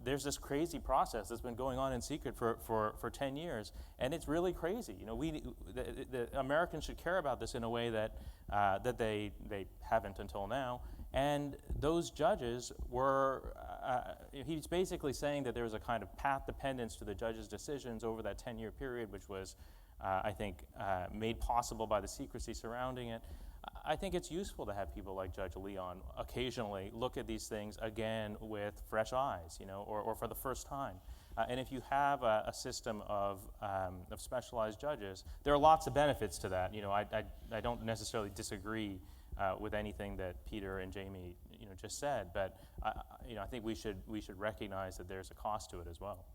there's this crazy process that's been going on in secret for 10 years, and it's really crazy. The Americans should care about this in a way that they haven't until now. And those judges were, he's basically saying that there was a kind of path dependence to the judges' decisions over that 10-year period, which was, I think, made possible by the secrecy surrounding it. I think it's useful to have people like Judge Leon occasionally look at these things again with fresh eyes, or for the first time. And if you have a system of specialized judges, there are lots of benefits to that. I don't necessarily disagree with anything that Peter and Jamie just said, but I think we should recognize that there's a cost to it as well.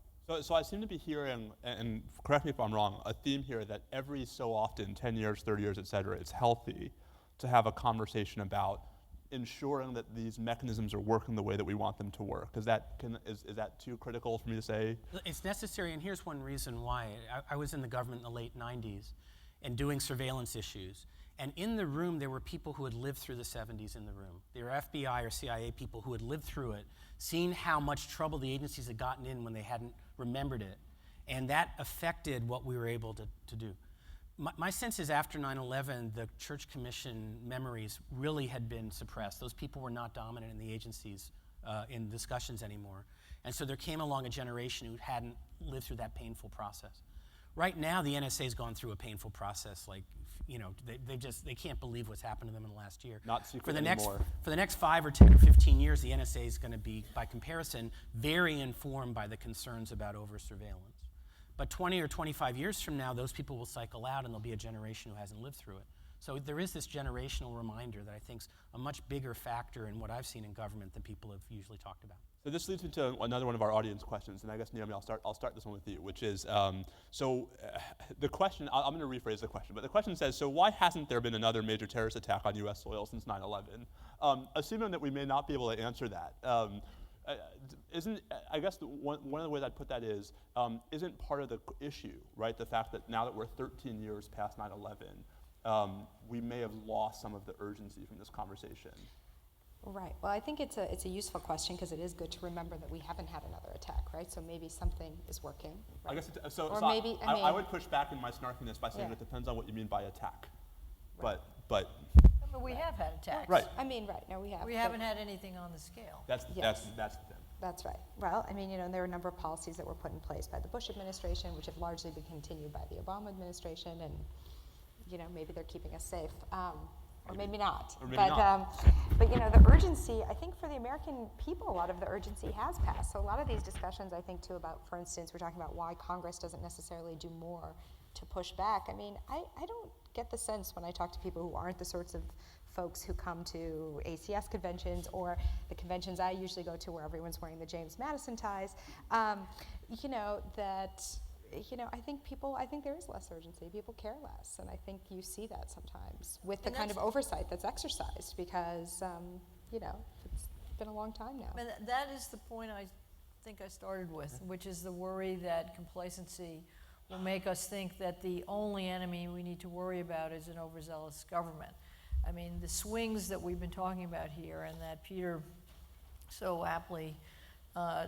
So I seem to be hearing, and correct me if I'm wrong, a theme here that every so often, 10 years, 30 years, et cetera, it's healthy to have a conversation about ensuring that these mechanisms are working the way that we want them to work. Is that too critical for me to say? It's necessary, and here's one reason why. I was in the government in the late 90s and doing surveillance issues. And in the room, there were people who had lived through the 70s in the room. They were FBI or CIA people who had lived through it, seen how much trouble the agencies had gotten in when they hadn't remembered it. And that affected what we were able to do. My sense is after 9/11, the Church Commission memories really had been suppressed. Those people were not dominant in the agencies in discussions anymore. And so there came along a generation who hadn't lived through that painful process. Right now, the NSA's gone through a painful process. They can't believe what's happened to them in the last year. Not secret anymore. For the next 5 or 10 or 15 years, the NSA is going to be, by comparison, very informed by the concerns about over-surveillance. But 20 or 25 years from now, those people will cycle out and there'll be a generation who hasn't lived through it. So there is this generational reminder that I think is a much bigger factor in what I've seen in government than people have usually talked about. So this leads me to another one of our audience questions, and I guess, Naomi, I'll start this one with you, which is, the question, I'm going to rephrase the question, but the question says, so why hasn't there been another major terrorist attack on U.S. soil since 9/11? Assuming that we may not be able to answer that, I guess one of the ways I'd put that is, isn't part of the issue, right, the fact that now that we're 13 years past 9/11, we may have lost some of the urgency from this conversation. Right. Well, I think it's a useful question because it is good to remember that we haven't had another attack, right? So maybe something is working. Right? I guess Or maybe, I would push back in my snarkiness by saying Yeah. it depends on what you mean by attack. Right. But But we have had attacks. right. I mean, right, no, we have. We but haven't had anything on the scale. That's Yes. the thing. That's right. Well, I mean, there are a number of policies that were put in place by the Bush administration, which have largely been continued by the Obama administration, and, maybe they're keeping us safe. Or maybe not. Or maybe but, not. But the urgency, I think for the American people, a lot of the urgency has passed. So a lot of these discussions, I think, too, about, for instance, we're talking about why Congress doesn't necessarily do more to push back. I mean, I don't get the sense when I talk to people who aren't the sorts of folks who come to ACS conventions or the conventions I usually go to where everyone's wearing the James Madison ties, I think there is less urgency. People care less, and I think you see that sometimes with the And kind of oversight that's exercised because, it's been a long time now. And that is the point I think I started with, which is the worry that complacency will make us think that the only enemy we need to worry about is an overzealous government. I mean, the swings that we've been talking about here and that Peter so aptly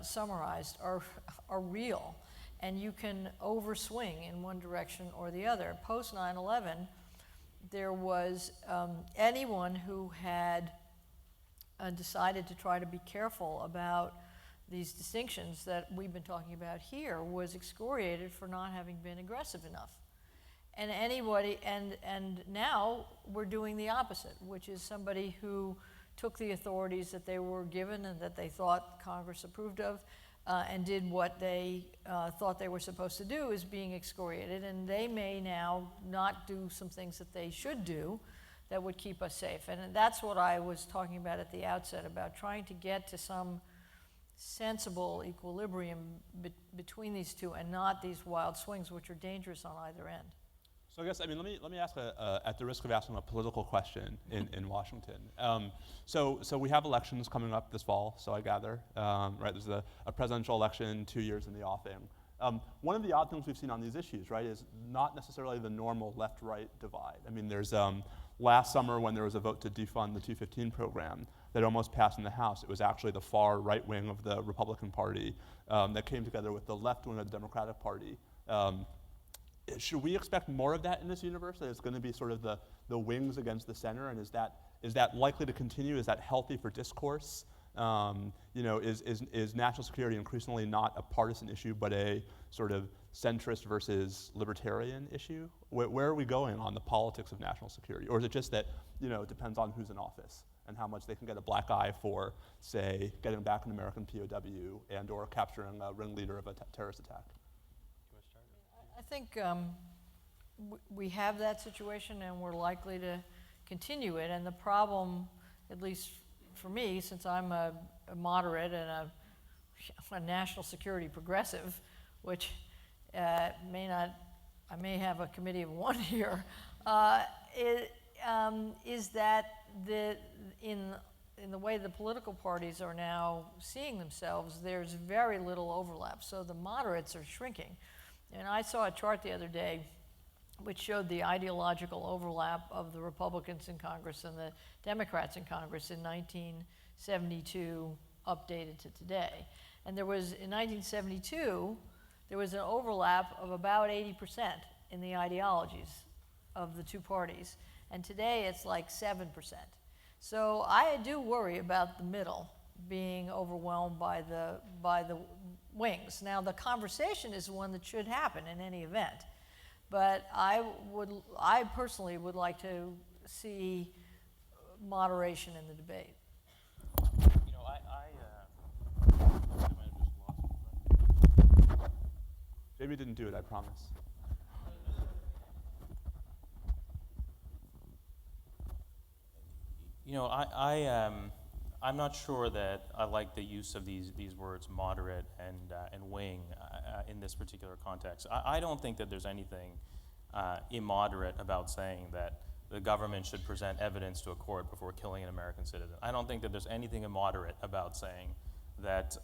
summarized are real. And you can overswing in one direction or the other. Post 9/11, there was anyone who had decided to try to be careful about these distinctions that we've been talking about here was excoriated for not having been aggressive enough. And and now we're doing the opposite, which is somebody who took the authorities that they were given and that they thought Congress approved of, and did what they thought they were supposed to do is being excoriated, and they may now not do some things that they should do that would keep us safe. And that's what I was talking about at the outset, about trying to get to some sensible equilibrium between these two and not these wild swings which are dangerous on either end. So I guess, let me ask, at the risk of asking a political question in Washington. So we have elections coming up this fall, so I gather, right? There's a presidential election, 2 years in the offing. One of the odd things we've seen on these issues, right, is not necessarily the normal left-right divide. I mean, there's last summer when there was a vote to defund the 215 program that almost passed in the House. It was actually the far right wing of the Republican Party that came together with the left wing of the Democratic Party. Should we expect more of that in this universe? That it's going to be sort of the wings against the center, and is that likely to continue? Is that healthy for discourse? Is national security increasingly not a partisan issue, but a sort of centrist versus libertarian issue? Where are we going on the politics of national security? Or is it just that, it depends on who's in office and how much they can get a black eye for, say, getting back an American POW and or capturing a ringleader of a terrorist attack? I think we have that situation and we're likely to continue it. And the problem, at least for me, since I'm a moderate and a national security progressive, which I may have a committee of one here, is that in the way the political parties are now seeing themselves, there's very little overlap. So the moderates are shrinking. And I saw a chart the other day which showed the ideological overlap of the Republicans in Congress and the Democrats in Congress in 1972 updated to today. And in 1972, there was an overlap of about 80% in the ideologies of the two parties. And today it's like 7%. So I do worry about the middle being overwhelmed by the wings. Now the conversation is one that should happen in any event, but I personally would like to see moderation in the debate. Jamie didn't do it, I promise. You know, I'm not sure that I like the use of these words moderate and wing in this particular context. I don't think that there's anything immoderate about saying that the government should present evidence to a court before killing an American citizen. I don't think that there's anything immoderate about saying that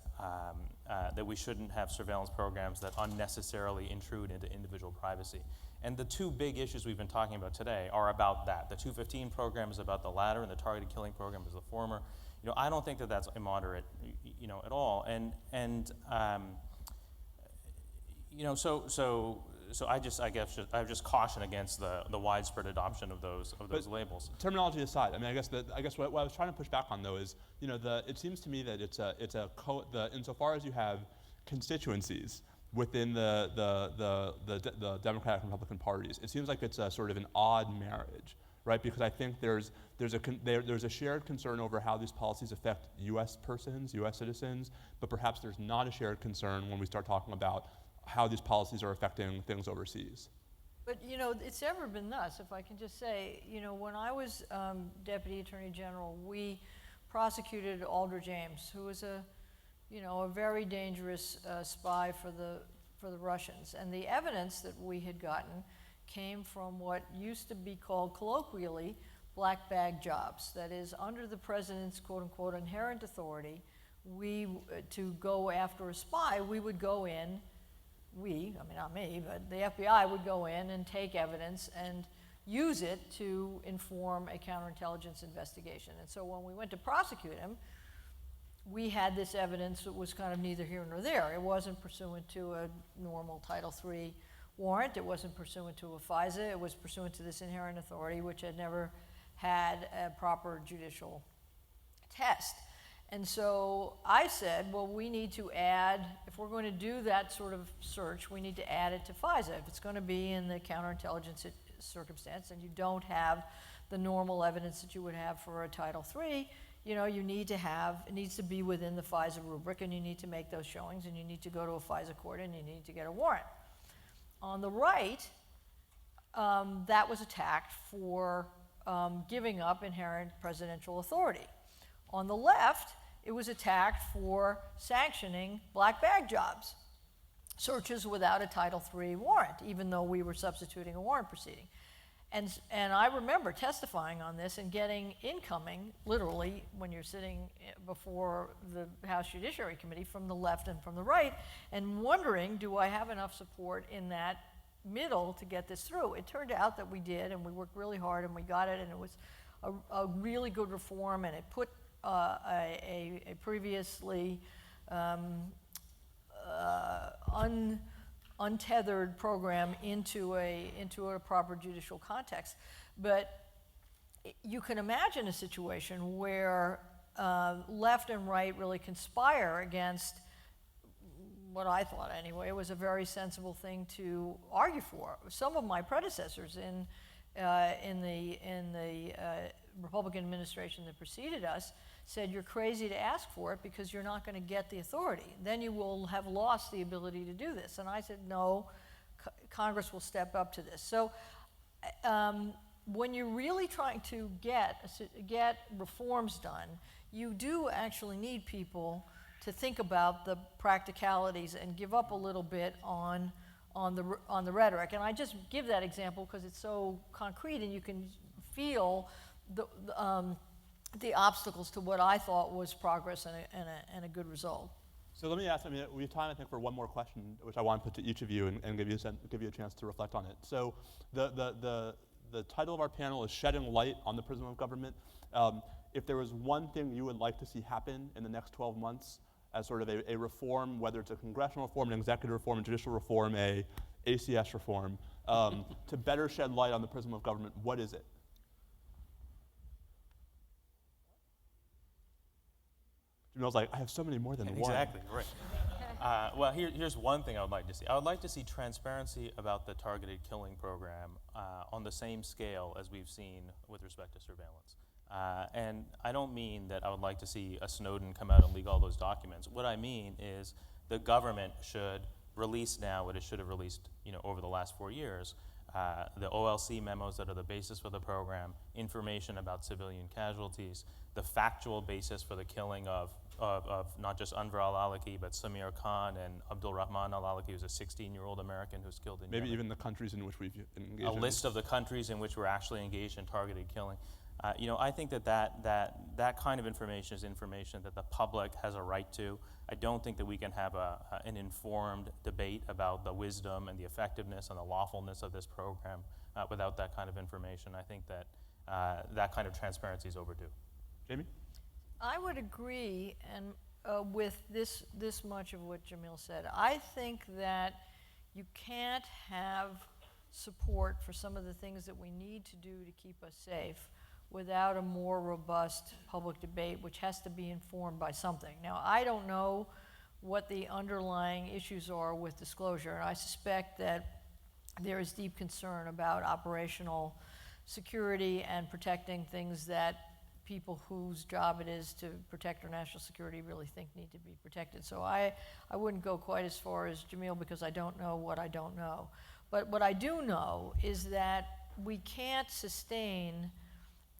that we shouldn't have surveillance programs that unnecessarily intrude into individual privacy. And the two big issues we've been talking about today are about that. The 215 program is about the latter, and the targeted killing program is the former. You know, I don't think that that's immoderate, you know, at all. And you know, so I guess I just caution against the widespread adoption of those labels. Terminology aside, I mean, I guess what I was trying to push back on though is, you know, it seems to me that insofar as you have constituencies within the Democratic and Republican parties, it seems like it's a sort of an odd marriage, right? Because I think there's a shared concern over how these policies affect U.S. persons, U.S. citizens, but perhaps there's not a shared concern when we start talking about how these policies are affecting things overseas. But, you know, it's never been thus. If I can just say, you know, when I was Deputy Attorney General, we prosecuted Aldrich Ames, who was a very dangerous spy for the Russians. And the evidence that we had gotten came from what used to be called colloquially black bag jobs. That is, under the president's quote unquote inherent authority, to go after a spy, we would go in. I mean, not me, but the FBI would go in and take evidence and use it to inform a counterintelligence investigation. And so when we went to prosecute him, we had this evidence that was kind of neither here nor there. It wasn't pursuant to a normal Title III warrant. It wasn't pursuant to a FISA. It was pursuant to this inherent authority, which had never had a proper judicial test. And so I said, well, we need to add, if we're going to do that sort of search, we need to add it to FISA. If it's going to be in the counterintelligence circumstance and you don't have the normal evidence that you would have for a Title III, you know, it needs to be within the FISA rubric, and you need to make those showings, and you need to go to a FISA court, and you need to get a warrant. On the right, that was attacked for giving up inherent presidential authority. On the left, it was attacked for sanctioning black bag jobs, searches without a Title III warrant, even though we were substituting a warrant proceeding. And I remember testifying on this and getting incoming, literally, when you're sitting before the House Judiciary Committee from the left and from the right, and wondering, do I have enough support in that middle to get this through? It turned out that we did, and we worked really hard, and we got it, and it was a really good reform, and it put a previously untethered program into a proper judicial context. But you can imagine a situation where left and right really conspire against what I thought anyway was a very sensible thing to argue for. Some of my predecessors in the Republican administration that preceded us said, you're crazy to ask for it because you're not going to get the authority. Then you will have lost the ability to do this. And I said, no, Congress will step up to this. So when you're really trying to get reforms done, you do actually need people to think about the practicalities and give up a little bit on the rhetoric. And I just give that example because it's so concrete and you can feel the obstacles to what I thought was progress and a good result. So let me ask, I mean, we have time, I think, for one more question, which I want to put to each of you and give you a chance to reflect on it. So the title of our panel is Shedding Light on the Prism of Government. If there was one thing you would like to see happen in the next 12 months as sort of a reform, whether it's a congressional reform, an executive reform, a judicial reform, a ACS reform, to better shed light on the prism of government, what is it? Jamil's like, I have so many more than one. Exactly, right. Well, here's one thing I would like to see. I would like to see transparency about the targeted killing program on the same scale as we've seen with respect to surveillance. And I don't mean that I would like to see a Snowden come out and leak all those documents. What I mean is the government should release now what it should have released over the last 4 years, the OLC memos that are the basis for the program, information about civilian casualties, the factual basis for the killing of not just Anwar al-Awlaki, but Samir Khan and Abdul Rahman al-Awlaki, who's a 16-year-old American who's killed in Maybe Yemen. even the countries in which we've engaged A in. list of the countries in which we're actually engaged in targeted killing. I think that kind of information is information that the public has a right to. I don't think that we can have an informed debate about the wisdom and the effectiveness and the lawfulness of this program without that kind of information. I think that that kind of transparency is overdue. Jamie? I would agree and with this much of what Jamil said. I think that you can't have support for some of the things that we need to do to keep us safe without a more robust public debate, which has to be informed by something. Now, I don't know what the underlying issues are with disclosure, and I suspect that there is deep concern about operational security and protecting things that people whose job it is to protect our national security really think need to be protected. So I wouldn't go quite as far as Jamil because I don't know what I don't know. But what I do know is that we can't sustain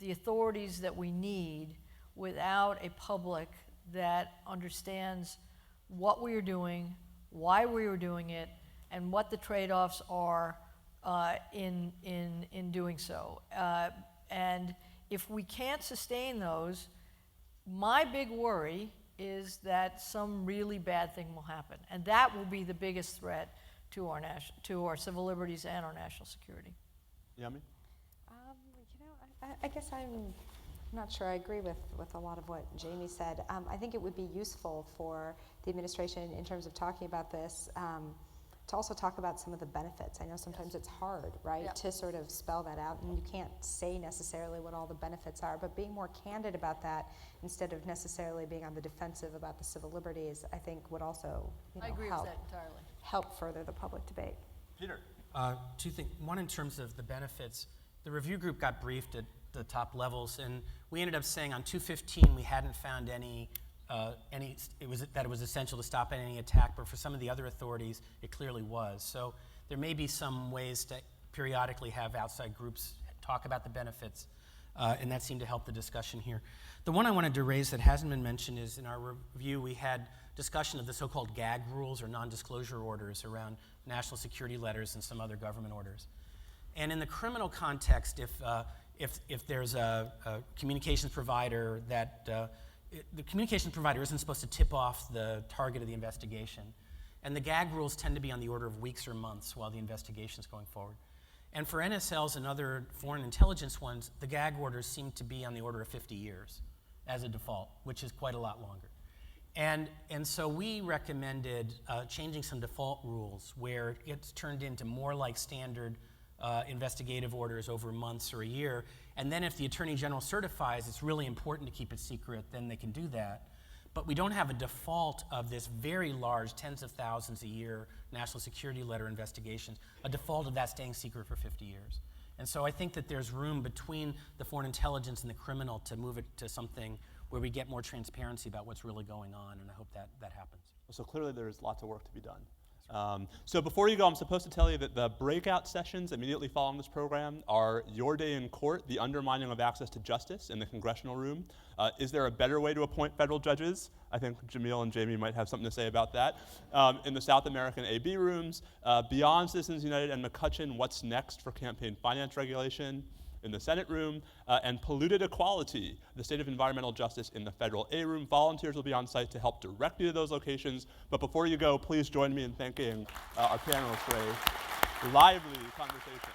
the authorities that we need without a public that understands what we are doing, why we are doing it, and what the trade-offs are in doing so. And if we can't sustain those, my big worry is that some really bad thing will happen, and that will be the biggest threat to our civil liberties and our national security. Yami? I guess I'm not sure I agree with a lot of what Jamie said. I think it would be useful for the administration in terms of talking about this to also talk about some of the benefits. I know sometimes it's hard, right, Yeah. to sort of spell that out, and you can't say necessarily what all the benefits are, but being more candid about that instead of necessarily being on the defensive about the civil liberties, I think would also I agree help, with that entirely. help further the public debate. Peter? Two things. One, in terms of the benefits, the review group got briefed at the top levels, and we ended up saying on 215 we hadn't found that it was essential to stop any attack, but for some of the other authorities it clearly was. So there may be some ways to periodically have outside groups talk about the benefits, and that seemed to help the discussion here. The one I wanted to raise that hasn't been mentioned is in our review we had discussion of the so-called gag rules or non-disclosure orders around national security letters and some other government orders. And in the criminal context, if there's a communications provider that the communications provider isn't supposed to tip off the target of the investigation, and the gag rules tend to be on the order of weeks or months while the investigation is going forward. And for NSLs and other foreign intelligence ones, the gag orders seem to be on the order of 50 years as a default, which is quite a lot longer. And so we recommended changing some default rules where it's turned into more like standard investigative orders over months or a year. And then if the Attorney General certifies it's really important to keep it secret, then they can do that. But we don't have a default of this very large, tens of thousands a year national security letter investigations, a default of that staying secret for 50 years. And so I think that there's room between the foreign intelligence and the criminal to move it to something where we get more transparency about what's really going on, and I hope that happens. So clearly there's lots of work to be done. So before you go, I'm supposed to tell you that the breakout sessions immediately following this program are Your Day in Court, the undermining of access to justice in the congressional room. Is there a better way to appoint federal judges? I think Jamil and Jamie might have something to say about that. In the South American AB rooms, Beyond Citizens United and McCutcheon, What's Next for Campaign Finance Regulation in the Senate room, and Polluted Equality, the state of environmental justice in the federal A room. Volunteers will be on site to help direct you to those locations. But before you go, please join me in thanking our panelists for a lively conversation.